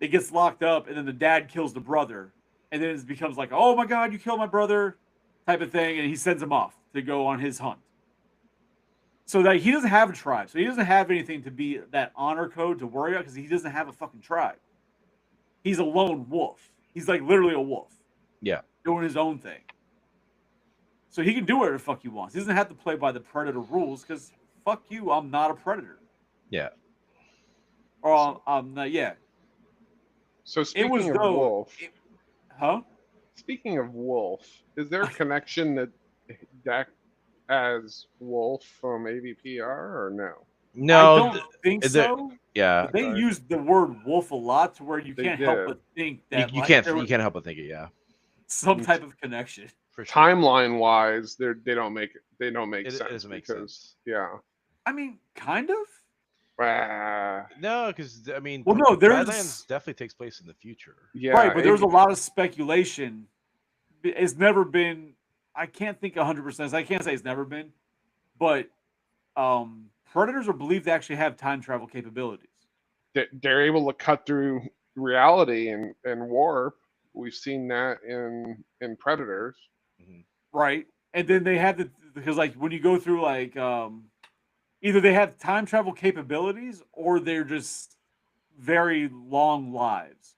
It gets locked up, and then the dad kills the brother, and then it becomes like, "Oh my god, you killed my brother," type of thing, and he sends him off to go on his hunt. So that he doesn't have a tribe, so he doesn't have anything to be that honor code to worry about because he doesn't have a fucking tribe. He's a lone wolf. He's like literally a wolf Yeah, doing his own thing. So he can do whatever the fuck he wants. He doesn't have to play by the predator rules because fuck you, I'm not a predator. yeah. Or I'm not, yeah. So It was speaking of though, Wolf, huh? speaking of Wolf, is there a connection that Dak as Wolf from AVPR or no? I No, don't think is there, so. yeah, But they Okay. used the word wolf a lot to where you They can't help did. but think you, that like there you was can't help but think it. Yeah, some Mm, type of connection. for sure. Timeline wise, they don't make it. They don't make It sense doesn't make because sense. yeah. I mean, kind of. Ah, No, because I mean, Well, no, Badlands there's definitely takes place in the future. yeah. right, but there's a lot of speculation. It's never been. I can't think 100%. I can't say it's never been, but predators are believed to actually have time travel capabilities. They're able to cut through reality and warp. We've seen that in Predators. Mhm. Right. And then they have because like when you go through like either they have time travel capabilities or they're just very long lives.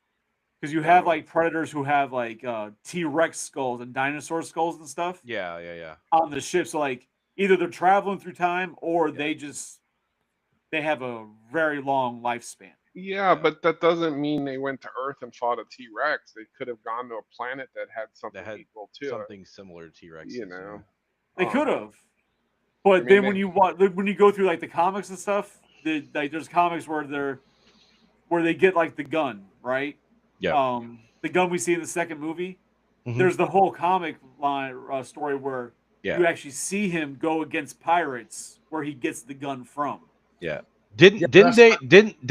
Because you have So like predators who have like T-Rex skulls and dinosaur skulls and stuff Yeah, yeah, yeah, on the ship. So like either they're traveling through time or Yeah. they have a very long lifespan. yeah, Yeah. but that doesn't mean they went to Earth and fought a T-Rex. They could have gone to a planet that had something that had equal to something similar to it. T-Rexes. You know. They could Um, have. But I mean, then when you go through like the comics and stuff, like there's comics where they get like the gun, right? Yeah. The gun we see in the second movie. Mhm. There's the whole comic line story where Yeah. you actually see him go against pirates, where he gets the gun from. Yeah. Yeah, Didn't they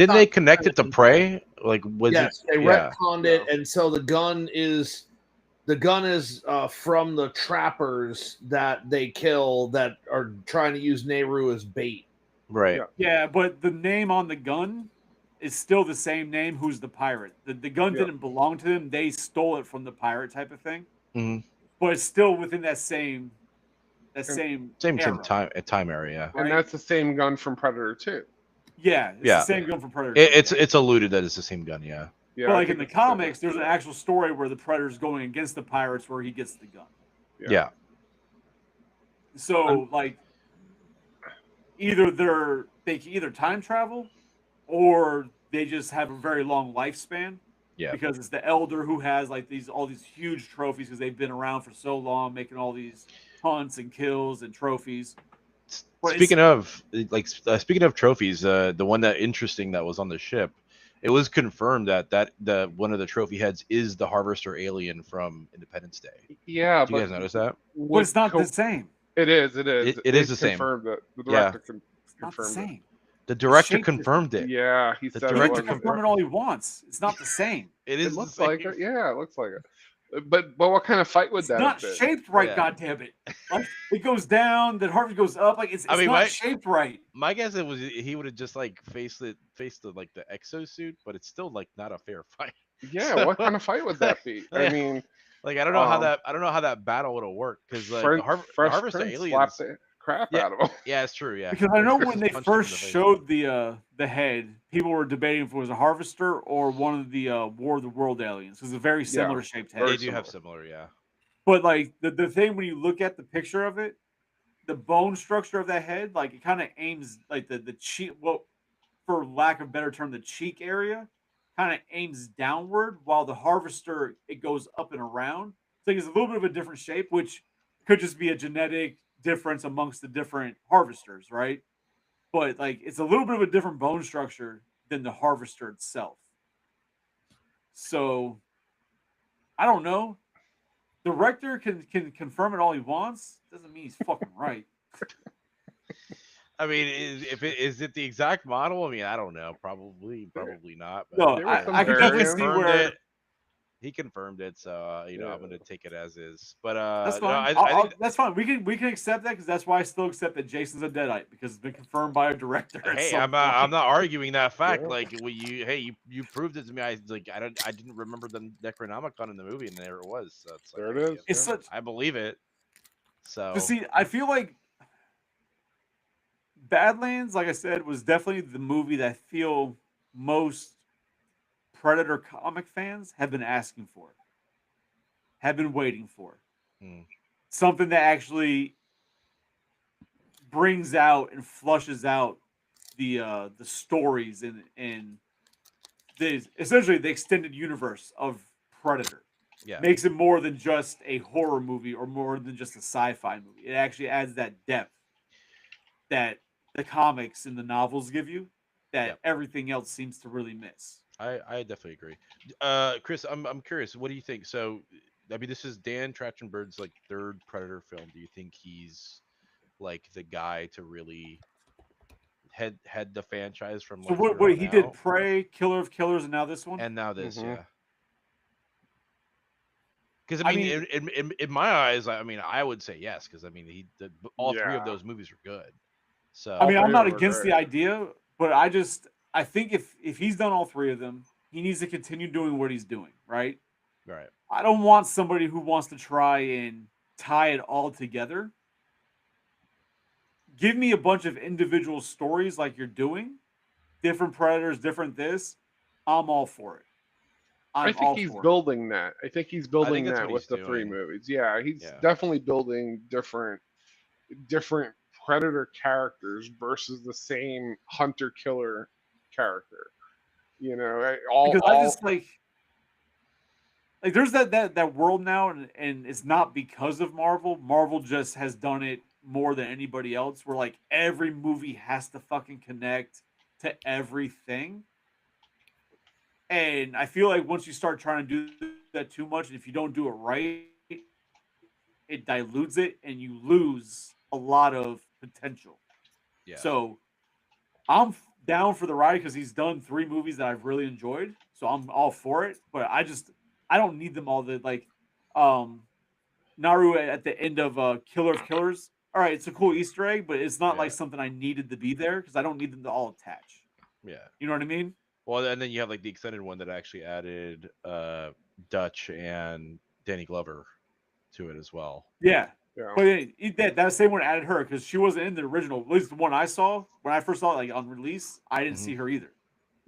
not they connect it to Prey? Like was it? yes, they Yeah. retconned Yeah. it, and so the gun is from the trappers that they kill that are trying to use Nehru as bait. Right. Yeah. Yeah, but the name on the gun is still the same name. Who's the pirate? The gun Yeah. didn't belong to them. They stole it from the pirate type of thing. Mhm. But it's still within that same And, same Same era, time area. and right? that's the same gun from Predator 2. Yeah, it's Yeah. the same gun from Predator 2. It's Yeah. it's alluded that it's the same gun. Yeah. Yeah, But I like in think the it's the same comics, there's an gun. actual story where the Predator's going against the pirates where he gets the gun. Yeah. So like they can either time travel or they just have a very long lifespan Yeah. because it's the elder who has like all these huge trophies because they've been around for so long making all these hunts and kills and trophies. But Speaking of speaking of trophies, the one that interesting that was on the ship, it was confirmed that the one of the trophy heads is the Harvester alien from Independence Day. Yeah, Do you but guys notice that? but it's not the same. It is. It is. It is They the same. confirmed it. The Yeah. director It's not the confirmed it. same. The director shaped confirmed it. Yeah, he The said it He director can wasn't. confirm it all he wants. It's not the same. It It is looks the like same. it. Yeah, it looks like it. But what kind of fight would It's that not have been? shaped right, Yeah. goddammit. Like it goes down, then Harvey goes up. Like it's I mean, not shaped right. My guess it was he would have just like faced the like the exosuit, but it's still like not a fair fight. Yeah, So, what kind of fight would that be? I like, mean, like I don't know how that battle would have worked because like the Fresh Harvester Prince aliens. slapped the crap Yeah, out of him. yeah, it's true. Yeah, Because I Fresh know Prince when just they punched him in first the face. showed the head, people were debating if it was a harvester or one of the War of the World aliens. Because it's a very similar shaped head. They very do have similar. similar, yeah. But like the thing when you look at the picture of it, the bone structure of that head, like it kind of aims like the cheek. Well, for lack of a better term, the cheek area kind of aims downward, while the harvester it goes up and around. So it's a little bit of a different shape, which could just be a genetic difference amongst the different harvesters, right? But like it's a little bit of a different bone structure than the harvester itself. So I don't know. Director can confirm it all he wants. Doesn't mean he's fucking right. I mean, is it the exact model? I mean, I don't know. Probably not. But No, There was some I can definitely see variance. where He confirmed it, so Yeah. I'm gonna take it as is. But that's no, fine. I think That's fine. We can accept that because that's why I still accept that Jason's a deadite because it's been confirmed by a director. At hey, some I'm not arguing that fact. Yeah. Like you proved it to me. I didn't remember the Necronomicon in the movie, and there it was. So it's like There it is. It's Yeah. such. I believe it. So But see, I feel like Badlands, like I said, was definitely the movie that I feel most Predator comic fans have been asking for, have been waiting for. Hmm. Something that actually brings out and flushes out the stories and essentially the extended universe of Predator. Yeah. Makes it more than just a horror movie or more than just a sci-fi movie. It actually adds that depth that the comics and the novels give you that Yep. everything else seems to really miss. I definitely agree. Chris, I'm curious. What do you think? So, I mean, this is Dan Trachtenberg's like third Predator film. Do you think he's like the guy to really head the franchise from So like what? here What on he did, out? Prey, Killer of Killers, and now this one. And now this, Mhm. yeah. Because I I mean, mean- in my eyes, I mean, I would say yes. Because I mean, all three of Yeah. those movies are good. So I mean, three I'm of not them are against the great. idea, but I think if he's done all three of them, he needs to continue doing what he's doing, right? right, I don't want somebody who wants to try and tie it all together. Give me a bunch of individual stories like you're doing, different predators, different this. I'm all for it. I I'm think all he's for it. building that. I think he's building that's that what with he's the three doing. movies. Yeah, he's Yeah. definitely building different Predator characters versus the same hunter killer character. You know, Because I just like there's that world now, and it's not because of Marvel. Marvel just has done it more than anybody else. Where like every movie has to fucking connect to everything, and I feel like once you start trying to do that too much, and if you don't do it right, it dilutes it, and you lose a lot of potential. yeah, So I'm down for the ride because he's done three movies that I've really enjoyed. So I'm all for it. But I don't need them all. The like um Naru at the end of Killer of Killers. All right, it's a cool Easter egg, but it's not yeah, like something I needed to be there because I don't need them to all attach. yeah. You know what I mean? Well, and then you have like the extended one that actually added Dutch and Danny Glover to it as well. Yeah. yeah. But that same one added her because she wasn't in the original. At least the one I saw when I first saw it, like on release, I didn't Mhm. see her either.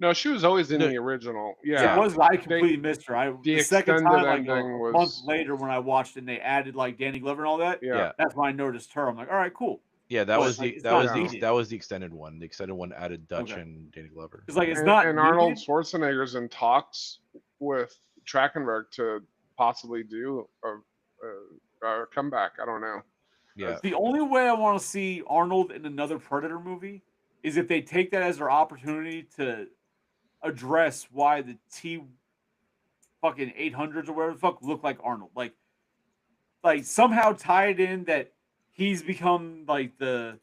No, she was always in No, the original. She Yeah, was. I completely missed her. the The second extended time, like ending a month was later, when I watched it and they added like Danny Glover and all that, yeah. yeah, that's when I noticed her. I'm like, all right, cool. yeah. That But was like, the it's that not was the needed. that was the extended one. The extended one added Dutch Okay, and Danny Glover. because like it's And, not and Arnold needed. Schwarzenegger's in talks with Trachtenberg to possibly do a comeback. I don't know. Yeah, The only way I want to see Arnold in another Predator movie is if they take that as their opportunity to address why the T fucking 800s or whatever the fuck look like Arnold. Like somehow tie it in that he's become like the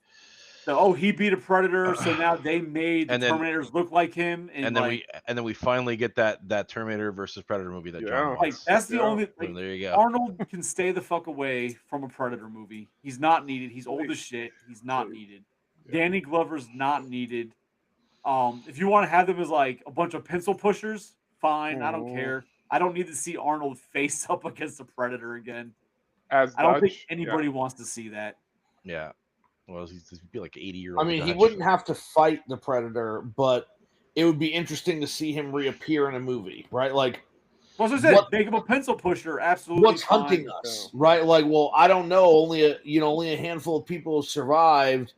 oh, he beat a Predator, so now they made the and then Terminators look like him, and like and then we finally get that Terminator versus Predator movie that John Yeah. like wants. that's the Yeah. only Boom, like there you go. Arnold can stay the fuck away from a Predator movie. He's not needed. He's old as Please. shit. He's not Please. needed. Yeah. Danny Glover's not needed. If you want to have them as like a bunch of pencil pushers, fine. I don't Mhm. care. I don't need to see Arnold face up against a Predator again. As I don't think Dutch, anybody wants to see that. Yeah. Well, he'd be like 80 year I old. mean, he Dutch. wouldn't have to fight the Predator, but it would be interesting to see him reappear in a movie, right? Like, Well, as I said, What- make him a pencil pusher. Absolutely what's fine. hunting us, right? Like, well, I don't know. Only a handful of people have survived.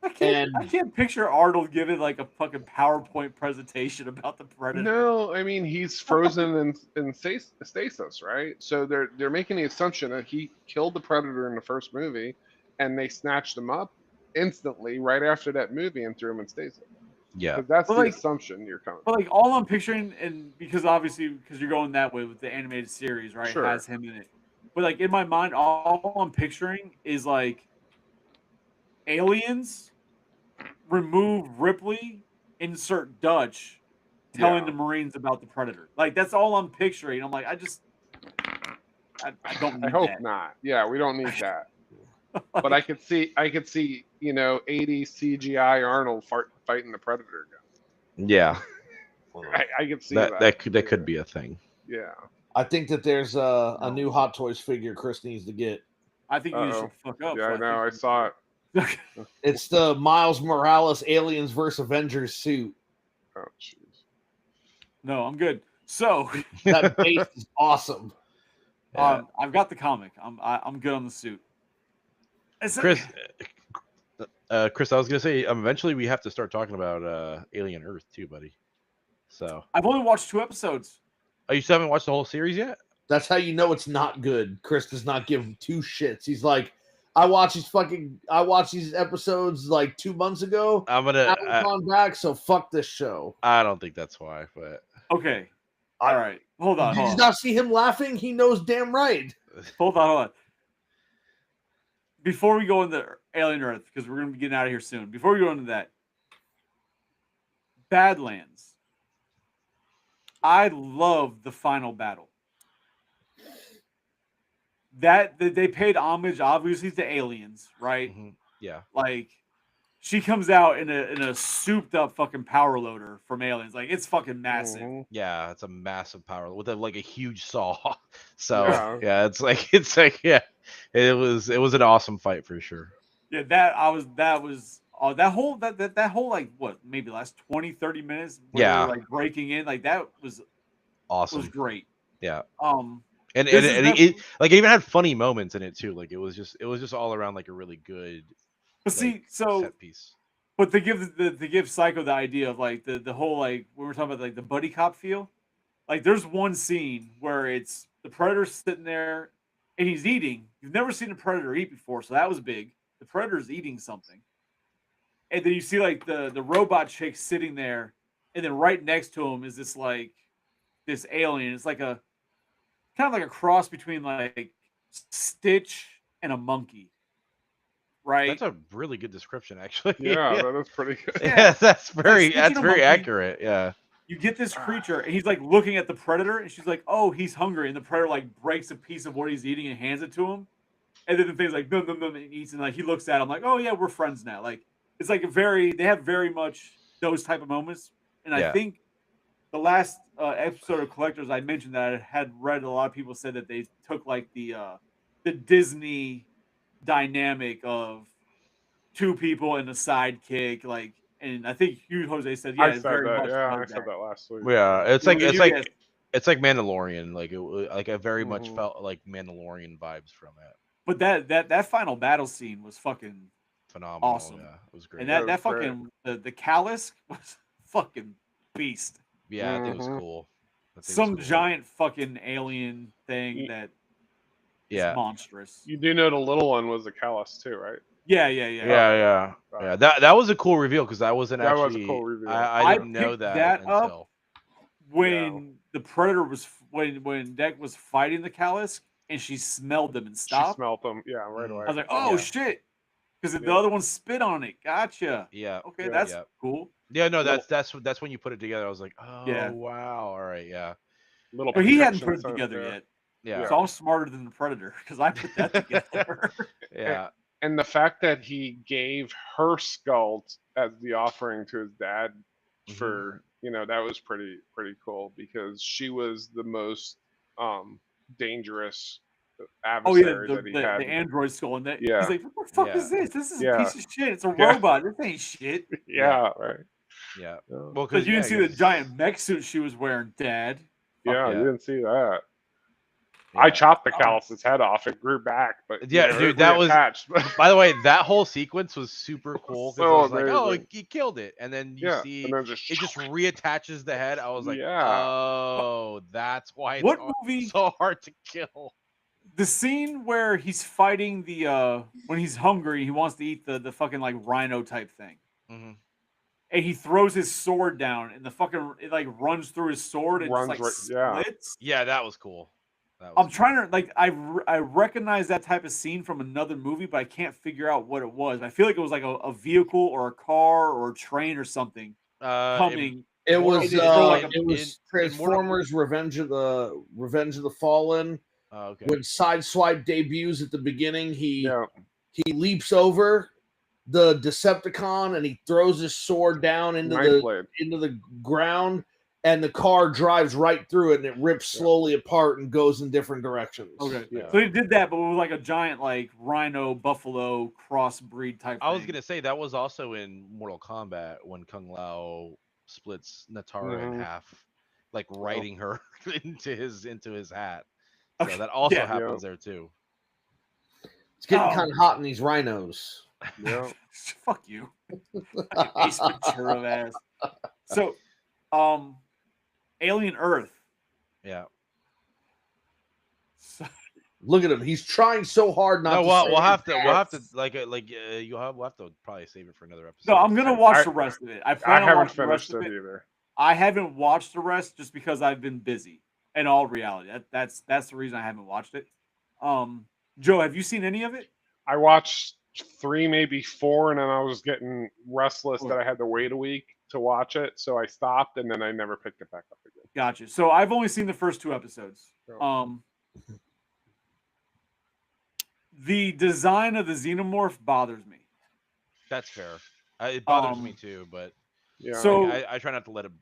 I can't. And- I can't picture Arnold giving like a fucking PowerPoint presentation about the Predator. No, I mean he's frozen in stasis, right? So they're making the assumption that he killed the Predator in the first movie, and they snatched him up instantly right after that movie and threw him in stasis. Yeah. Because that's But, the like- assumption you're coming. But like all I'm picturing, and because obviously because you're going that way with the animated series, right? Sure. Has him in it. But like in my mind, all I'm picturing is like aliens, remove Ripley, insert Dutch, telling Yeah. the Marines about the Predator. Like that's all I'm picturing. I'm like, I don't I need hope that. not. Yeah, we don't need that. But I could see 80 CGI Arnold fighting the Predator again. Yeah. I could see that. That could be a thing. Yeah. I think that there's a new Hot Toys figure Chris needs to get. I think you Uh-oh. should fuck up. Yeah, so I know. I think- saw it. It's the Miles Morales Aliens vs Avengers suit. Oh, jeez. No, I'm good. So, That base is awesome. Yeah. I've got the comic. I'm good on the suit. It's- Chris, Chris, I was gonna say eventually we have to start talking about Alien Earth too, buddy. So, I've only watched 2 episodes. oh, you still haven't watched the whole series yet? That's how you know it's not good. Chris does not give 2 shits. He's like, I watched these episodes like 2 months ago. I'm I gonna. haven't gone back, so fuck this show. I don't think that's why, but Okay. All right. Hold on. Did Hold you on. not see him laughing? He knows damn right. Hold on. Before we go into Alien Earth, because we're going to be getting out of here soon. Before we go into that, Badlands. I love the final battle. That they paid homage, obviously, to aliens, right? Mhm. Yeah. Like, she comes out in a souped up fucking power loader from Aliens. Like, it's fucking massive. Mhm. Yeah, it's a massive power with like a huge saw. So Yeah. yeah, it's like yeah, it was an awesome fight for sure. Yeah, that whole like what, maybe last 20, 30 minutes where Yeah. they were like breaking in, like that was Awesome. great. Yeah. And And it like it even had funny moments in it too. Like it was just all around like a really good but see, like, so set piece. but to give Psycho the idea of like the whole like when we're talking about like the buddy cop feel, like there's one scene where it's the Predator's sitting there and he's eating. You've never seen a Predator eat before, so that was big. The Predator's eating something. And then you see like the robot chick sitting there, and then right next to him is this alien. It's like a kind of like a cross between like Stitch and a monkey. Right? That's a really good description, actually. Yeah, that is pretty good. Yeah, that's Stitch very and a monkey. accurate. Yeah. You get this creature, and he's like looking at the Predator, and she's like, "Oh, he's hungry," and the Predator like breaks a piece of what he's eating and hands it to him, and then the thing's like, "No, no, no," and eats, and like he looks at him like, "Oh yeah, we're friends now." Like it's like they have very much those type of moments, and I Yeah. think the last episode of Collectors I mentioned that I had read a lot of people said that they took like the Disney dynamic of 2 people and a sidekick, like, and I think you, Jose, said, yeah, I it's said very that. much Yeah, I like said that last week. Yeah, it's You- like you guys- it's like Mandalorian. Like like I very much Mhm. felt like Mandalorian vibes from it. But that final battle scene was fucking Phenomenal. Awesome. Yeah, it was great. and Yeah, that it was great. fucking the Callus was fucking beast. Yeah, I think it was Mhm. cool. I think it was Some cool. giant fucking alien thing Ye- that is Yeah. monstrous. You do know the little one was a callus too, right? Yeah. Yeah. That was a cool reveal because I wasn't That actually. was a cool reveal. I I didn't know picked that, that up until. when the Predator was when Deck was fighting the Callus and she smelled them and She stopped. smelled them. Yeah, right Mm. away. I was like, oh Yeah. shit, because the Yeah. other one spit on it. Gotcha. Yeah. Okay, Yeah. that's Yeah. cool. Yeah. No, Little- that's when you put it together. I was like, oh Yeah. wow. All right. Yeah. Little But he hadn't protection put it set together there. yet. Yeah. So I'm smarter than the Predator because I put that together. Yeah. And the fact that he gave her skull as the offering to his dad for that was pretty cool because she was the most dangerous Oh adversary yeah, that he the had. android skull, and that Yeah. he's like, "What the fuck Yeah. is this? This is a Yeah. piece of shit. It's a Yeah. robot. This ain't shit." Yeah, right. Yeah. Yeah, Well, But because you didn't see the giant mech suit she was wearing, Dad. yeah, yeah. you didn't see that. I chopped the callus's head off. It grew back, but Yeah, it dude, that was- reattached. By the way, that whole sequence was super cool because So I was like, oh, amazing. he killed it, and then you yeah, see and then it just reattaches the head. I was like, Yeah. oh, that's why it's What movie? so hard to kill. The scene where he's fighting the when he's hungry, he wants to eat the fucking like rhino type thing, Mm-hmm. and he throws his sword down, and the fucking it like runs through his sword and Runs just like right- yeah. splits. Yeah, that was cool. That was I'm cool. trying to like I recognize that type of scene from another movie, but I can't figure out what it was. I feel like it was like a vehicle or a car or a train or something coming. It Mortal- was It is like it was in Mortal- Transformers Revenge of the Fallen. Oh, okay. When Sideswipe debuts at the beginning, Yeah, he leaps over the Decepticon and he throws his sword down into knife blade. the ground, and the car drives right through it and it rips Yeah. slowly apart and goes in different directions. Okay, Yeah. so he did that, but it was like a giant like rhino buffalo crossbreed type. I was thing. gonna say that was also in Mortal Kombat when Kung Lao splits Natara in Mhm. half, like riding her into his hat. So Okay, that also yeah. happens there too. It's getting Oh. kind of hot in these rhinos. Yeah. Fuck you, Ace Ventura ass. So, Alien Earth. Yeah. So, Look at him. He's trying so hard not No, to. we'll, say we'll it. have to Yes. we'll have to probably save it for another episode. no, I'm gonna watch the rest of it. I plan on haven't watching the rest finished of it it. either. I haven't watched the rest just because I've been busy. In all reality, that's the reason I haven't watched it. Joe, have you seen any of it? I watched 3, maybe 4, and then I was getting restless Oh. that I had to wait a week to watch it, so I stopped, and then I never picked it back up again. Gotcha. So I've only seen the first 2 episodes. Oh. The design of the xenomorph bothers me. That's fair. It bothers me Um, too, but Yeah. So- I try not to let it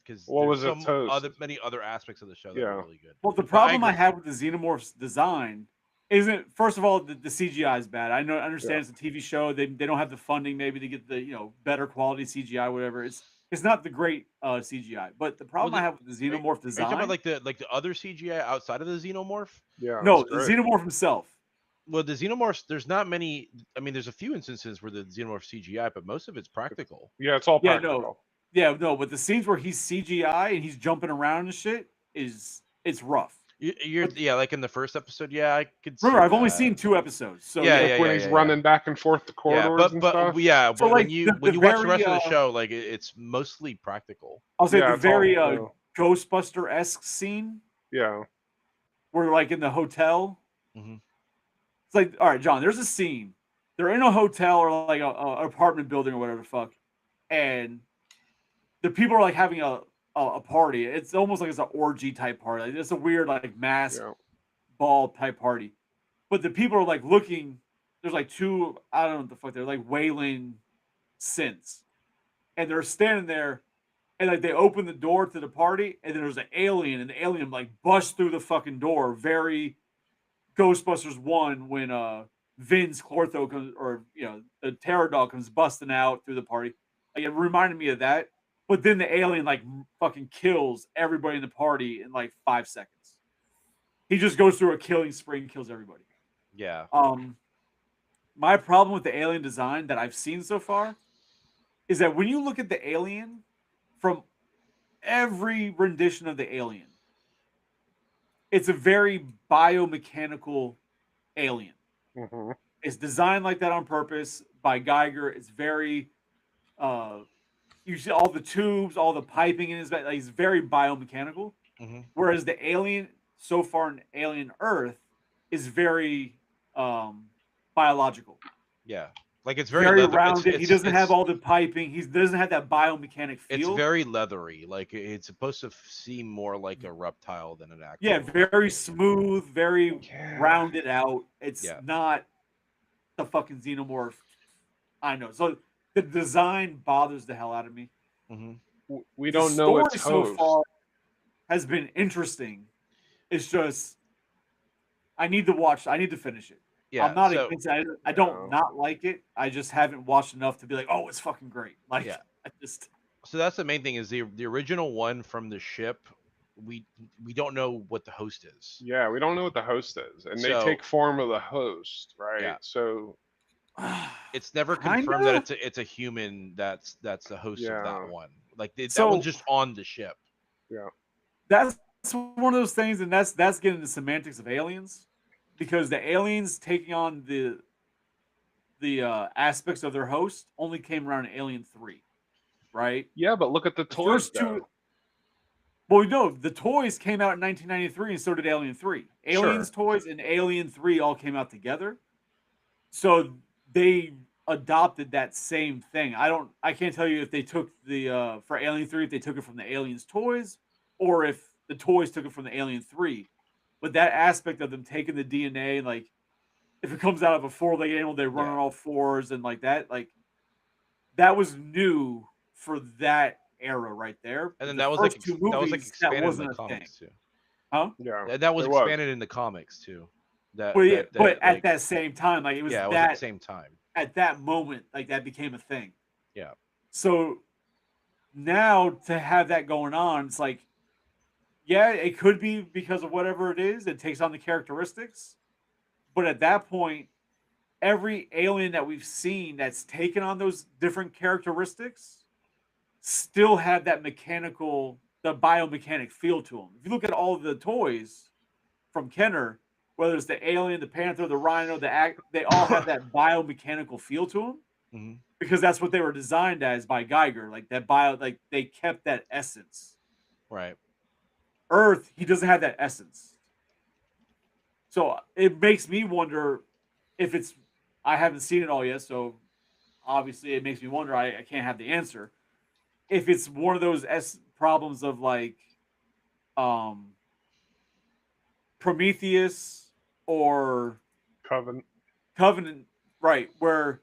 because What was there's it, some toast? many other aspects of the show that Yeah. are really good. Well, the But problem I agree. have with the xenomorph's design isn't, first of all, the CGI is bad. I understand it's a TV show. They don't have the funding maybe to get the better quality CGI, whatever. It's not the great CGI. But the problem I have with the xenomorph Are you talking design, about like the other CGI outside of the xenomorph? Yeah. no, it's the great. xenomorph himself. Well, the xenomorphs, there's not many. I mean, there's a few instances where the xenomorph CGI, but most of it's practical. Yeah, it's all Yeah, practical. but the scenes where he's CGI and he's jumping around and shit it's rough. Yeah, like in the first episode. Yeah, I could. See Remember, I've only that. seen 2 episodes, so Yeah, Like when he's running back and forth the Yeah, corridors and stuff. yeah, So, but like, when you the watch the very, rest of the show, like it's mostly practical. I'll say Yeah, the it's all- very yeah. Ghostbuster-esque scene Yeah. where they're like in the hotel. Mhm. It's like, all right, John, there's a scene. They're in a hotel or like a apartment building or whatever the fuck, and the people are like having a party. It's almost like it's an orgy type party. Like, it's a weird like mask Yeah. ball type party. But the people are like looking. There's like 2. I don't know what the fuck they're like wailing synths, and they're standing there, and like they open the door to the party, and then there's an alien, and the alien like busts through the fucking door. Very Ghostbusters 1 when Vince Clortho comes, or the terror dog comes busting out through the party. Like, it reminded me of that. But then the alien like fucking kills everybody in the party in like 5 seconds. He just goes through a killing spree and kills everybody. Yeah. My problem with the alien design that I've seen so far is that when you look at the alien from every rendition of the alien, it's a very biomechanical alien. Hmm. It's designed like that on purpose by Geiger. It's very you see all the tubes, all the piping in his back. Like, he's very biomechanical. Mhm. Whereas the alien so far in Alien Earth is very biological. Yeah. Like it's very, Very leather- rounded. He doesn't have it's- all the piping. He doesn't have that biomechanic It's feel. very leathery. Like it's supposed to seem more like a reptile than an actual. Yeah, very smooth, very Yeah. rounded out. It's Yeah. not the fucking xenomorph. I know. So the design bothers the hell out of me. Mhm. We The don't know story it's so host. far has been interesting. It's just I need to watch. I need to finish it. Yeah. I'm not so, against it. I don't No. not like it. I just haven't watched enough to be like, oh, it's fucking great. Like, Yeah. I just so that's the main thing is the original one from the ship. We don't know what the host is. Yeah, we don't know what the host is, and they So- take form of the host, right? Yeah. So It's never Kinda? confirmed that it's a human that's the host of Yeah. that one. Like that So- one's just on the ship. that's one of those things, and that's getting the semantics of aliens, because the aliens taking on the aspects of their host only came around in Alien 3, right? yeah, but look at the The toys. first 2. Well, no, the toys came out in 1993, and so did Alien 3. Aliens toys and Alien 3 all came out together, so they adopted that same thing. I can't tell you if they took the for Alien 3 if they took it from the Aliens toys or if the toys took it from the Alien 3. But that aspect of them taking the DNA, like if it comes out of a 4-legged animal, they run Yeah. on all 4s and like that was new for that era right there. And then The that was first like 2 that was like movies, expanded in wasn't the a thing. comics too. Huh? Yeah, That was it was. expanded in the comics too. That, But yeah, that- but that, at like, that same time, like it was yeah, it was at the that same time. at that moment, like that became a thing. Yeah. So now to have that going on, it's like, yeah, it could be because of whatever it is, it takes on the characteristics. But at that point, every alien that we've seen that's taken on those different characteristics still have that mechanical the biomechanic feel to them. If you look at all of the toys from Kenner, whether it's the alien, the panther, the rhino, they all have that biomechanical feel to them Hmm. because that's what they were designed as by Geiger. Like that bio, like they kept that essence. Right. Earth, he doesn't have that essence. So it makes me wonder if it's. I haven't seen it all yet, so obviously it makes me wonder. I can't have the answer. If it's one of those problems of like um Prometheus or Covenant. Covenant, right? Where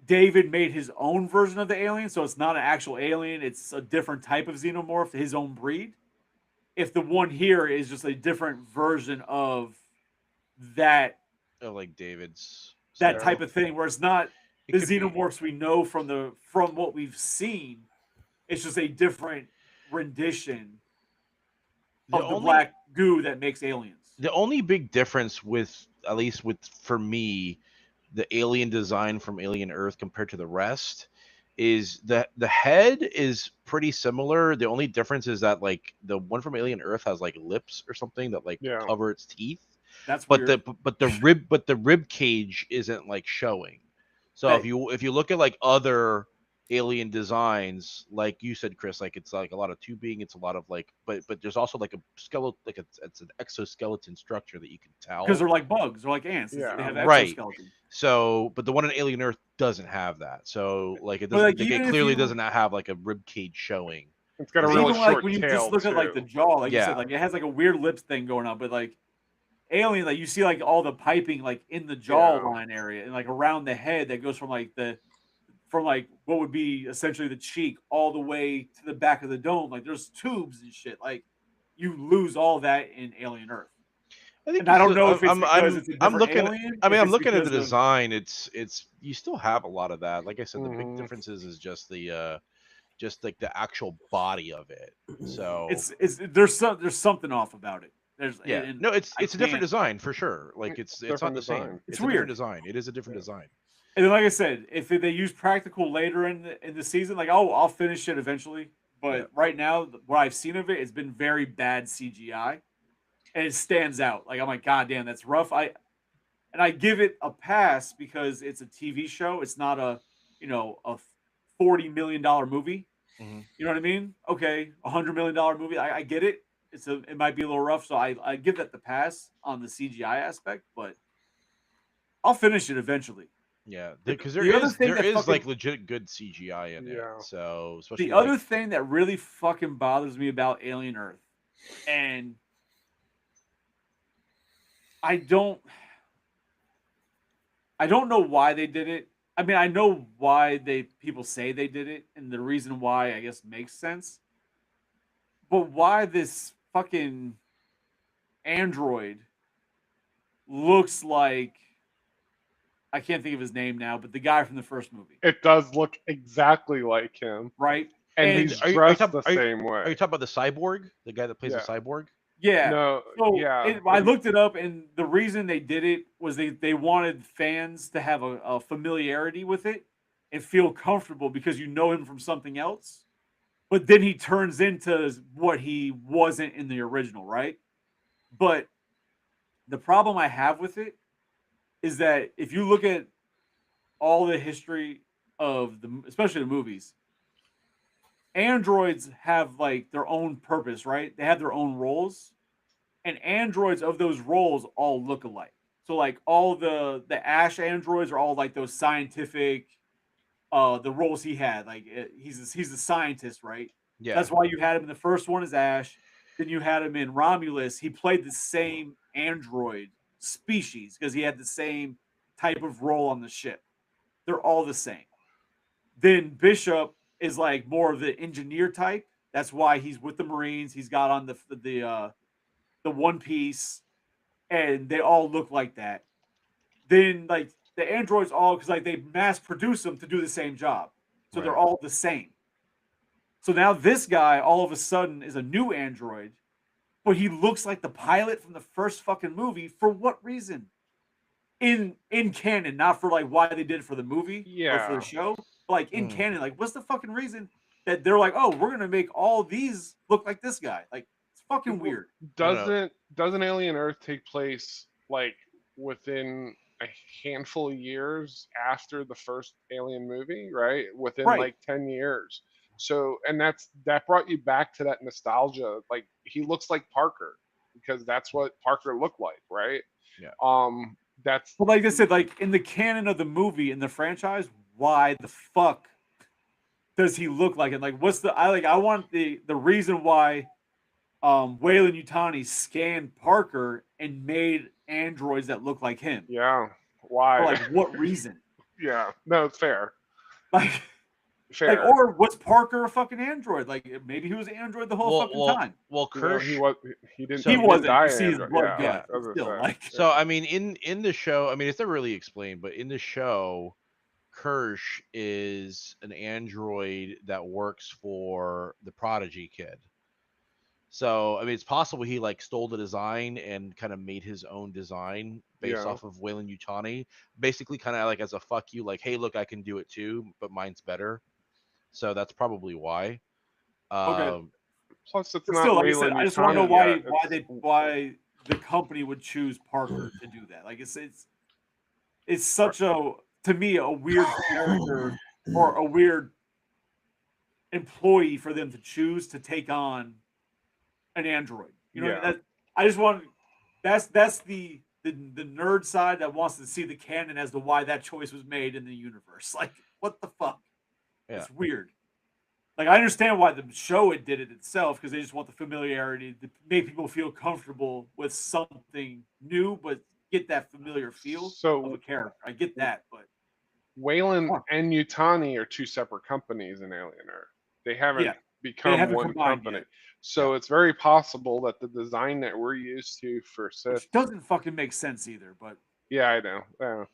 David made his own version of the alien, so it's not an actual alien; it's a different type of xenomorph, his own breed. If the one here is just a different version of that Like David's that stuff. type of thing, where it's not It the could be. xenomorphs we know from what we've seen. It's just a different rendition The of the only black goo that makes aliens. the only big difference with, at least with for me, the alien design from Alien Earth compared to the rest is that the head is pretty similar. The only difference is that like the one from Alien Earth has like lips or something that like Yeah. cover its teeth, That's but weird. the rib cage isn't like showing. So Hey. if you look at like other alien designs, like you said, Chris, like it's like a lot of tubing, it's a lot of like, but there's also like a skeleton, like it's an exoskeleton structure that you can Because tell. they're like bugs, they're like ants. They Yeah. have Right. exoskeleton. So, but the one in Alien Earth doesn't have that. So, like, it But doesn't. like Like, it even if clearly you doesn't have like a rib cage showing. It's got a Because real even like short when you just tail look at like too. the jaw, like you said, Yeah. like it has like a weird lips thing going on, but like alien, like you see like all the piping like in the jawline area and like around the head that goes from like what would be essentially the cheek all the way to the back of the dome. Like there's tubes and shit. Like you lose all that in Alien Earth. I think And you I don't still. know if it's because it's a I'm different looking. alien, I mean, if I'm it's looking at the because of design. It's you still have a lot of that. Like I said, the big Mhm. difference is just the just like the actual body of it. So it's there's something off about it. yeah, And no, I it's a different can't. design for sure. Like it's not Different the same. design. It's It's a different weird. design. It is a different design. And then, like I said, if they use practical later in the season, like I'll finish it eventually. Yeah. But right now, what I've seen of it, it's been very bad CGI, and it stands out. Like I'm like, God damn, that's rough. I give it a pass because it's a TV show. It's not a $40 million movie. Hmm. You know what I mean? Okay, $100 million movie. I get it. It might be a little rough, so I give that the pass on the CGI aspect, but I'll finish it eventually. Yeah, The, because the other thing there that is like fucking legit good CGI in it. Yeah. So the especially like other thing that really fucking bothers me about Alien Earth, and I don't I don't know why they did it. I mean, I know why people say they did it, and the reason why I guess makes sense. But why this fucking android looks like I can't think of his name now, but the guy from the first movie, It does look exactly like him, right? and And he's dressed the same are way. you talking about the cyborg, the guy that plays Yeah. the cyborg? yeah, No, so yeah, I but looked it up, and the reason they did it was they wanted fans to have a familiarity with it and feel comfortable because you know him from something else. But then he turns into what he wasn't in the original, right? But the problem I have with it is that if you look at all the history of especially the movies, androids have like their own purpose, right? They have their own roles, and androids of those roles all look alike. So like all the Ash androids are all like those scientific the roles he had. Like he's a scientist, right? Yeah. That's why you had him in the first one as Ash. Then you had him in Romulus. He played the same android species because he had the same type of role on the ship. They're all the same. Then Bishop is like more of the engineer type. That's why he's with the Marines. He's got on the one piece, and they all look like that. Then like the androids all because like they mass produce them to do the same job, so they're Right. all the same. So now this guy all of a sudden is a new android, but he looks like the pilot from the first fucking movie. For what reason? In canon, not for like why they did it for the movie or for the yeah, show, but like in Mm. canon, like what's the fucking reason that they're like, oh, we're gonna make all these look like this guy. Like it's fucking weird. I don't know. Doesn't Alien Earth take place like within a handful of years after the first Alien movie, right? Within Right. like 10 years. So, and that brought you back to that nostalgia. Like he looks like Parker because that's what Parker looked like, right? Yeah. That's But like I said, like in the canon of the movie in the franchise, why the fuck does he look like it? Like, what's the I want the reason why Wayland Yutani scanned Parker and made androids that look like him. yeah. For Why? like what reason? Yeah. No, it's fair. Like Fair. or was Parker a fucking android? Like maybe he was an android the whole fucking time. You know, Kirsch, he didn't. So- He didn't wasn't. die You see his android. blood Yeah, gut, I was gonna still, say. like- So I mean, in the show, I mean, it's never really explained, but in the show, Kirsch is an android that works for the Prodigy kid. So I mean, it's possible he like stole the design and kind of made his own design based Yeah. off of Wayland Yutani, basically kind of like as a fuck you, like, hey, look, I can do it too, but mine's better. So that's probably why. Okay. Plus, it's But not still, like I said, Wayland I just want to know Yutani why yet. why the company would choose Parker to do that. Like it's such a to me a weird character or a weird employee for them to choose to take on an android. You know what I mean? Yeah. That I just want that's the nerd side that wants to see the canon as to why that choice was made in the universe. Like what the fuck? Yeah. It's weird. Like I understand why the show it did it itself because they just want the familiarity to make people feel comfortable with something new, but get that familiar feel of a So character. I get that, but Wayland Huh. and Yutani are two separate companies in Alien Earth. They haven't Yeah, become haven't one combined company. yet. So it's very possible that the design that we're used to for Sith. which doesn't fucking make sense either. But Yeah, I know.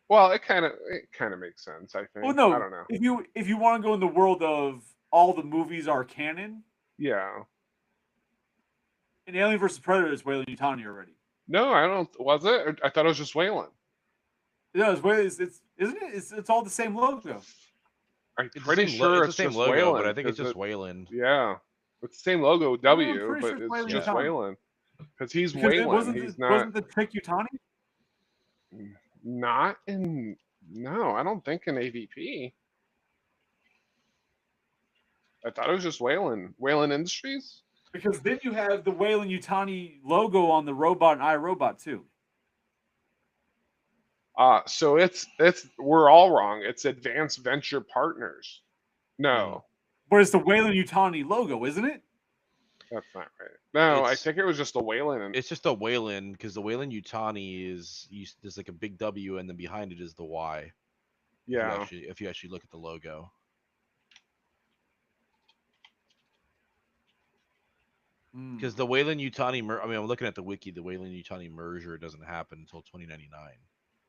Well, it kind of makes sense. I think. well, no, I don't know. if you want to go in the world of all the movies are canon, Yeah. in Alien versus Predator is Wayland Yutani already. No, I don't. Was it? I thought it was just Wayland. Yeah, it's isn't it? It's all the same logo. I'm It's the pretty same sure it's it's the same just logo, Wayland. but I think it's 'cause just Wayland. Yeah, it's the same logo I'm W, pretty but sure it's it's Wayland just Yutani. Wayland because he's Because it Wayland. He's not wasn't the trick Yutani? not in. No, I don't think in AVP. I thought it was just Wayland. Wayland Industries. Because then you have the Wayland Yutani logo on the robot and iRobot too. So it's we're all wrong. It's Advanced Venture Partners. No, But it's the Wayland Yutani logo, isn't it? that's not right. No, I It's- think it was just a Wayland. And It's just a Wayland because the Wayland Yutani there's like a big W and then behind it is the Y. yeah, If you actually look at the logo. Because the Wayland Yutani, I mean, I'm looking at the wiki. The Wayland Yutani merger doesn't happen until 2099.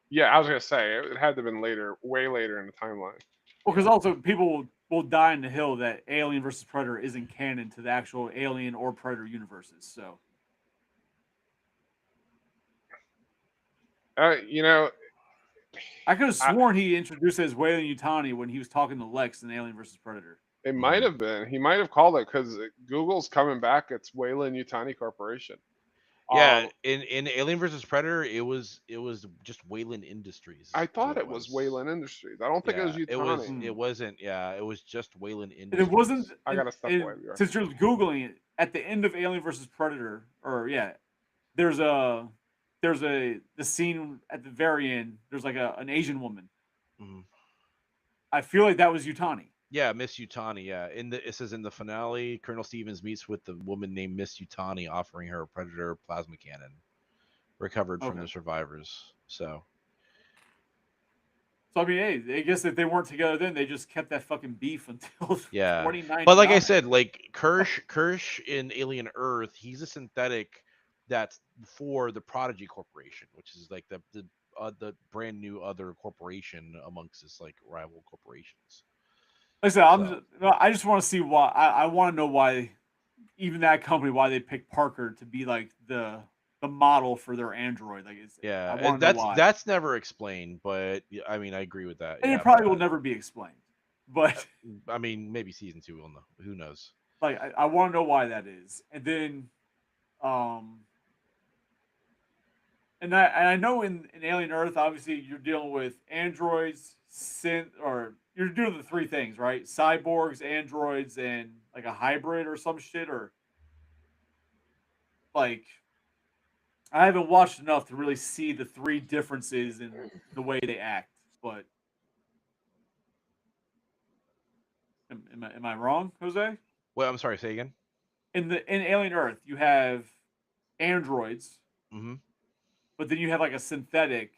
yeah. I was gonna say it had to have been later, way later in the timeline. Well, because also people will die in the hill that Alien versus Predator isn't canon to the actual Alien or Predator universes. So You know, I could have sworn he introduced it as Wayland Yutani when he was talking to Lex in Alien versus Predator. it might have been. He might have called it because Google's coming back. It's Wayland Yutani Corporation. Yeah, in Alien versus Predator, it was just Wayland Industries. I is thought what it was Wayland Industries. I don't think it was Yeah, Yutani. It wasn't. Yeah, it was just Wayland And Industries. it wasn't. I gotta step away. Since you're googling it, at the end of Alien versus Predator, or yeah, there's the scene at the very end. There's like an Asian woman. Mhm. I feel like that was Yutani. Yeah, Miss Yutani. Yeah, it says in the finale, Colonel Stevens meets with the woman named Miss Yutani, offering her a Predator plasma cannon, recovered from Okay. the survivors. So So I mean, hey, I guess if they weren't together then, they just kept that fucking beef until yeah. 2099. But like I said, like Kirsch in Alien Earth, he's a synthetic that's for the Prodigy Corporation, which is like the brand new other corporation amongst this like rival corporations. Like I said, I just want to see why. I want to know why, even that company, why they picked Parker to be like the model for their android. Like, Yeah, I and want to know why. that's never explained, but I mean, I agree with that. And yeah, it probably but- will never be explained. But I mean, maybe season 2 will know. Who knows? like I want to know why that is. And then and I know in Alien Earth, obviously you're dealing with androids, synth, or you're doing the three things, right? Cyborgs, androids, and like a hybrid or some shit, or like I haven't watched enough to really see the three differences in the way they act. But am I wrong, Jose? Well, I'm sorry. Say again. In Alien Earth, you have androids, Mm-hmm. but then you have like a synthetic,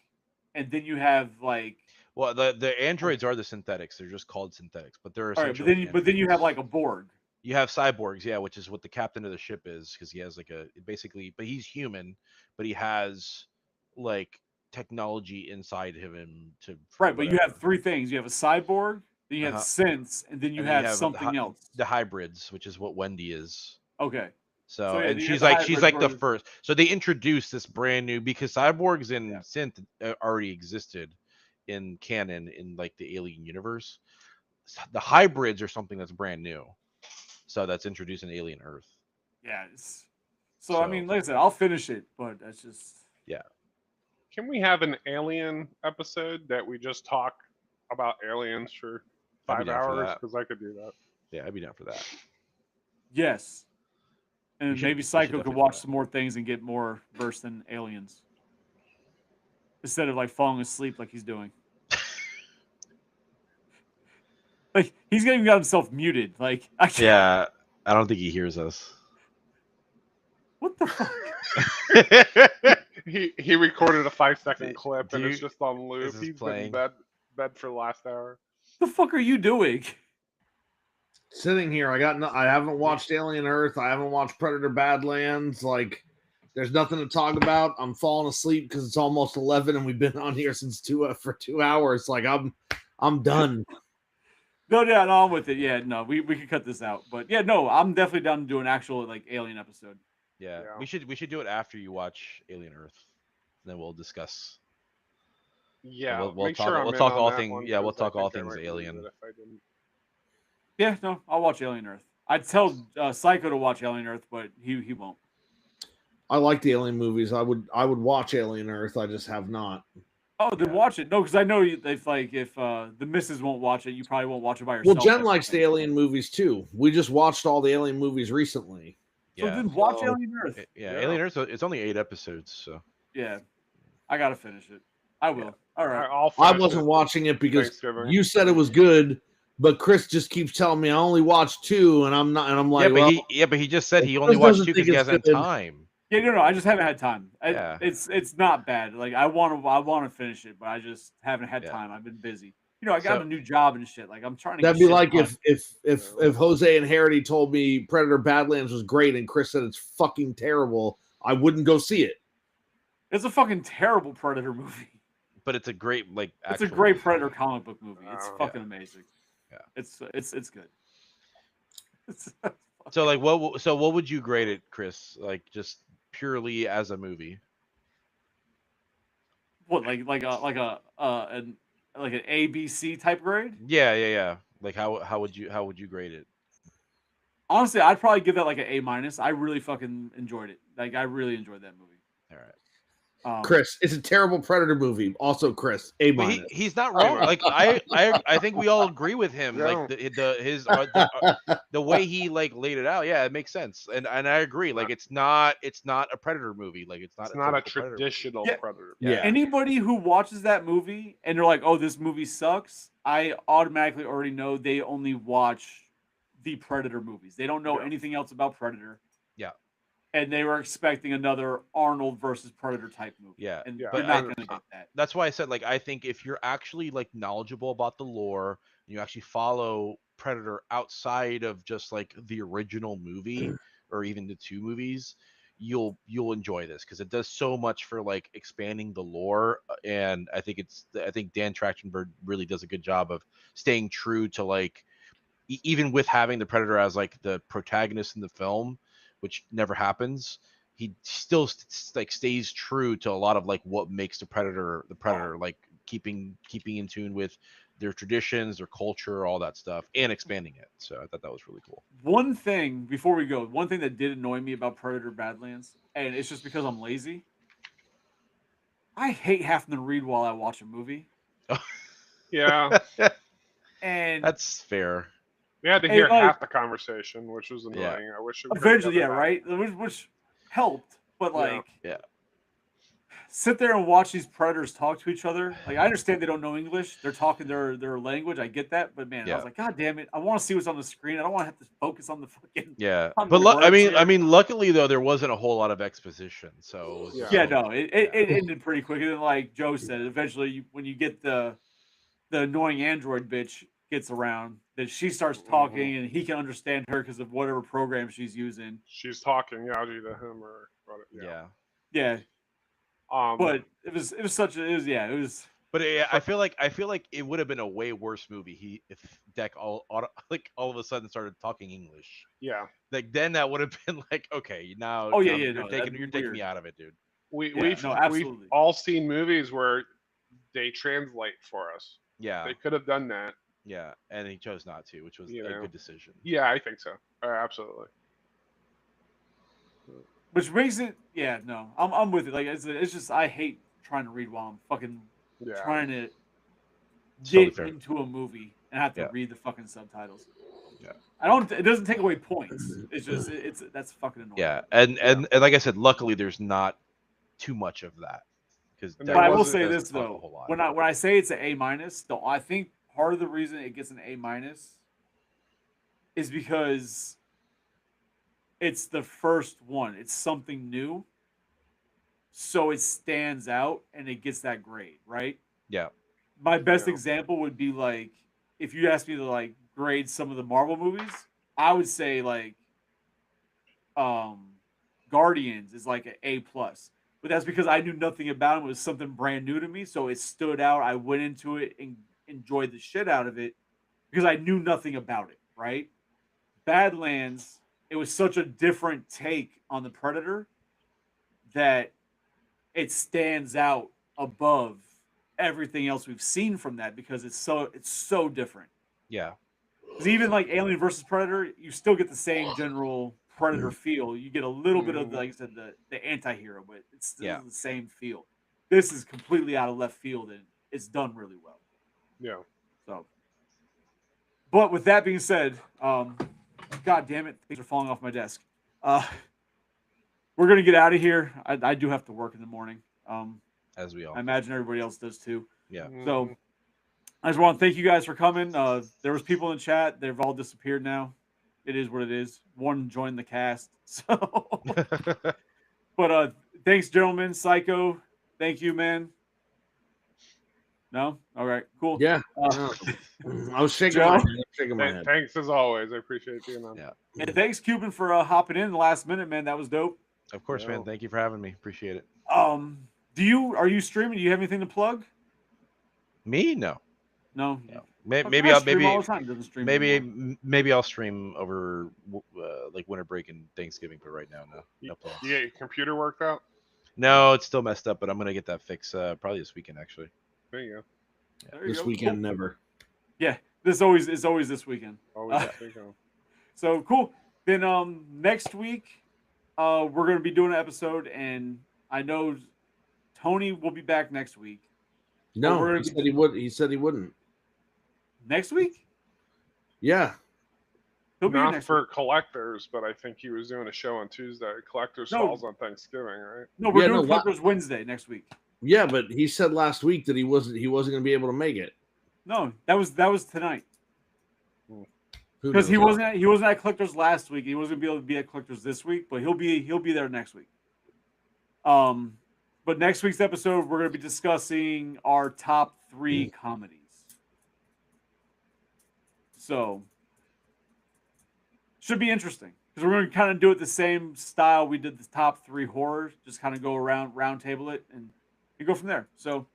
and then you have like Well, the androids are the synthetics. They're just called synthetics, but they're all right, essentially but then you have androids. like a Borg. You have cyborgs, yeah, which is what the captain of the ship is, because he has like a basically, but he's human, but he has like technology inside of him to for Right, but you have whatever. three things. You have a cyborg, then you have Uh-huh. synths, and then you And then you have have something else. the hybrids, which is what Wendy is. Okay. So So, yeah, and then you have she's the like the hybrid first. So they introduced this brand new, because cyborgs yeah. and synth already existed in canon in like the Alien universe. The hybrids are something that's brand new. So that's introduced in Alien Earth. Yeah. So I So mean, like I said, I'll finish it, but that's just yeah, Can we have an alien episode that we just talk about aliens for I'd be 5 down for hours? that. Because I could do that. Yeah, I'd be down for that. yes. And maybe We should Psycho could definitely do watch that. some more things and get more versed in aliens instead of like falling asleep like he's doing. Like he's getting got himself muted. Like I can't. Yeah, I don't think he hears us. What the fuck? He recorded a 5-second clip Do and it's you- just on loop. this He's been in playing? bed for the last hour. The fuck are you doing? Sitting here, I haven't watched Alien Earth. I haven't watched Predator Badlands. Like, there's nothing to talk about. I'm falling asleep because it's almost 11 and we've been on here since for 2 hours. Like, I'm done. No, yeah, no, I'm with it. Yeah, no, we could cut this out. But yeah, no, I'm definitely down to do an actual like alien episode. Yeah, Yeah. we should do it after you watch Alien Earth. Then we'll discuss. Yeah, We'll make talk sure I'm we'll in talk on all that things. one. Yeah, we'll 'Cause I talk all think I things might lose Alien. it if I didn't. Yeah, no, I'll watch Alien Earth. I'd tell Psycho to watch Alien Earth, but he won't. I like the Alien movies. I would watch Alien Earth. I just have not. Oh, then Yeah. watch it. No, because I know if the missus won't watch it, you probably won't watch it by Well, yourself. Jen likes the Alien movies too. We just watched all the Alien movies recently. So Yeah, then watch So- Alien Earth. yeah, Yeah. Alien Earth. It's only 8 episodes, so Yeah, I gotta finish it. I will. Yeah. All right. I'll I finish wasn't it watching it because Thanksgiving. you said it was good, but Chris just keeps telling me I only watched 2, and I'm not. And I'm like, but he just said if he only Chris watched doesn't 2 because think he it's hasn't good- time. Yeah, no, I just haven't had time. Yeah. It's not bad. Like I want to finish it, but I just haven't had Yeah. time. I've been busy. You know, I got So- a new job and shit. Like I'm trying to. That'd get be shit like done. if Jose and Harity told me Predator Badlands was great, and Chris said it's fucking terrible. I wouldn't go see it. It's a fucking terrible Predator movie. But it's a great It's a actual great movie. Predator comic book movie. It's Oh. fucking amazing. Yeah. It's good. It's, So like what would you grade it, Chris? Like just purely as a movie? what like an ABC type grade? Yeah. Like how would you grade it? Honestly, I'd probably give that like an A-. I really fucking enjoyed it. Like I really enjoyed that movie. All right. Chris, it's a terrible Predator movie. Also, Chris, A-. But he's not wrong. Like I think we all agree with him. Yeah. Like the way he like laid it out. Yeah, it makes sense. And I agree. Like it's not a Predator movie. Like it's not It's not a typical Predator movie. traditional Yeah. Predator. Yeah. Anybody who watches that movie and they're like, "Oh, this movie sucks," I automatically already know they only watch the Predator movies. They don't know Yeah. anything else about Predator. Yeah. And they were expecting another Arnold versus Predator type movie. Yeah. And Yeah. you're But not going to get that. That's why I said like I think if you're actually like knowledgeable about the lore and you actually follow Predator outside of just like the original movie or even the 2 movies, you'll enjoy this because it does so much for like expanding the lore. And I think Dan Trachtenberg really does a good job of staying true to like even with having the Predator as like the protagonist in the film, which never happens, he still like stays true to a lot of like what makes the Predator, like keeping in tune with their traditions, their culture, all that stuff, and expanding it. So I thought that was really cool. One thing before we go, one thing that did annoy me about Predator Badlands, and it's just because I'm lazy. I hate having to read while I watch a movie, Yeah, and That's fair. we had to Hey, hear like- half the conversation, which was Yeah. annoying. I wish we could eventually, get yeah, that. right, which helped, but Yeah. like, Yeah. sit there and watch these predators talk to each other. Like, I understand they don't know English; they're talking their language. I get that, but man, I Yeah. was like, God damn it! I want to see what's on the screen. I don't want to have to focus on the fucking. Yeah, on but the I words mean, here. luckily though, there wasn't a whole lot of exposition, so it was just Yeah, like, no, it ended pretty quick. And then, like Joe said, eventually, when you get the annoying android bitch gets around, that she starts talking, and he can understand her because of whatever program she's using. She's talking Yaji to him or what? yeah. Yeah, Um, but it was such a it was But I feel like it would have been a way worse movie if Deck all of a sudden started talking English. yeah, Like then that would have been like, okay, now Oh, yeah, you're no, that'd taking be you're taking weird. me out of it, dude. we Yeah, we've no, we've absolutely. all seen movies where they translate for us. Yeah, They could have done that. yeah, and he chose not to, which was You a know. good decision. Yeah, I think so. Absolutely. which makes it no, I'm with it. Like it's just I hate trying to read while I'm fucking Yeah. trying to It's totally get fair. into a movie and have to Yeah. read the fucking subtitles. Yeah. I don't. It doesn't take away points. It's just it's that's fucking annoying. Yeah, and like I said, luckily there's not too much of that because And But there I will wasn't- say doesn't this talk a though, whole lot. when I say it's an A minus, though, I think part of the reason it gets an A minus is because it's the first one. It's something new, so it stands out and it gets that grade, right? Yeah, My best Yeah. example would be like if you asked me to like grade some of the Marvel movies, I would say like Guardians is like an A plus. But that's because I knew nothing about it. It was something brand new to me, so it stood out. I went into it and enjoyed the shit out of it because I knew nothing about it, right? Badlands, it was such a different take on the Predator that it stands out above everything else we've seen from that because it's so different. yeah, Because even like Alien versus Predator, you still get the same general Predator feel. You get a little bit of, like I said, the anti-hero, but it's still Yeah. the same feel. This is completely out of left field, and it's done really well. Yeah. So, but with that being said, God damn it, things are falling off my desk. We're gonna get out of here. I do have to work in the morning. as we all. I imagine everybody else does too. Yeah, So Mhm. I just want to thank you guys for coming. There was people in the chat. They've all disappeared now. It is what it is. One joined the cast. So, but thanks, gentlemen. Psycho, thank you, man. No, all right, cool. Yeah. Uh, No. I was shaking Joe? my head. I was shaking my head. Thanks as always. I appreciate being on. Yeah. and thanks, Cuban, for hopping in the last minute, man. That was dope. of course, man. No. Thank you for having me. Appreciate it. Are you streaming? Do you have anything to plug? Me? No. No. No. Fucking Maybe I I'll stream all the time. Doesn't stream anymore. maybe I'll stream over like winter break and Thanksgiving, but right now, no You plans. get your computer worked out? No, it's still messed up, but I'm gonna get that fixed probably this weekend actually. There you go. There you This go. weekend, Cool. never. Yeah, it's always this weekend. Always Uh, think of. So cool. Then next week we're gonna be doing an episode, and I know Tony will be back next week. No, we're he gonna said he would. He said he wouldn't. Next week? Yeah. He'll be here Not next for week. collectors, but I think he was doing a show on Tuesday. Collectors No. falls on Thanksgiving, right? No, we're Yeah, doing no, Clippers Wednesday next week. Yeah, but he said last week that he wasn't going to be able to make it. No, that was tonight. Who Because knows? he wasn't at Collectors last week. He wasn't gonna be able to be at Collectors this week, but he'll be there next week. But next week's episode we're gonna be discussing our top 3 comedies. So should be interesting because we're gonna kind of do it the same style we did the top 3 horror. Just kind of go around, round table it, and you go from there. So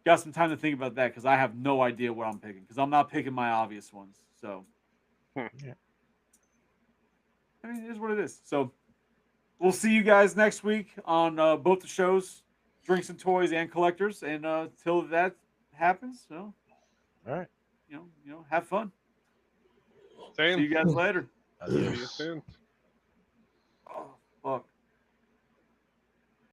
got some time to think about that because I have no idea what I'm picking because I'm not picking my obvious ones. So, Yeah. I mean, it is what it is. So, we'll see you guys next week on both the shows, Drinks and Toys and Collectors. And till that happens. So, All right. have fun. Same. See you guys later. See you Adios. soon. Oh, fuck.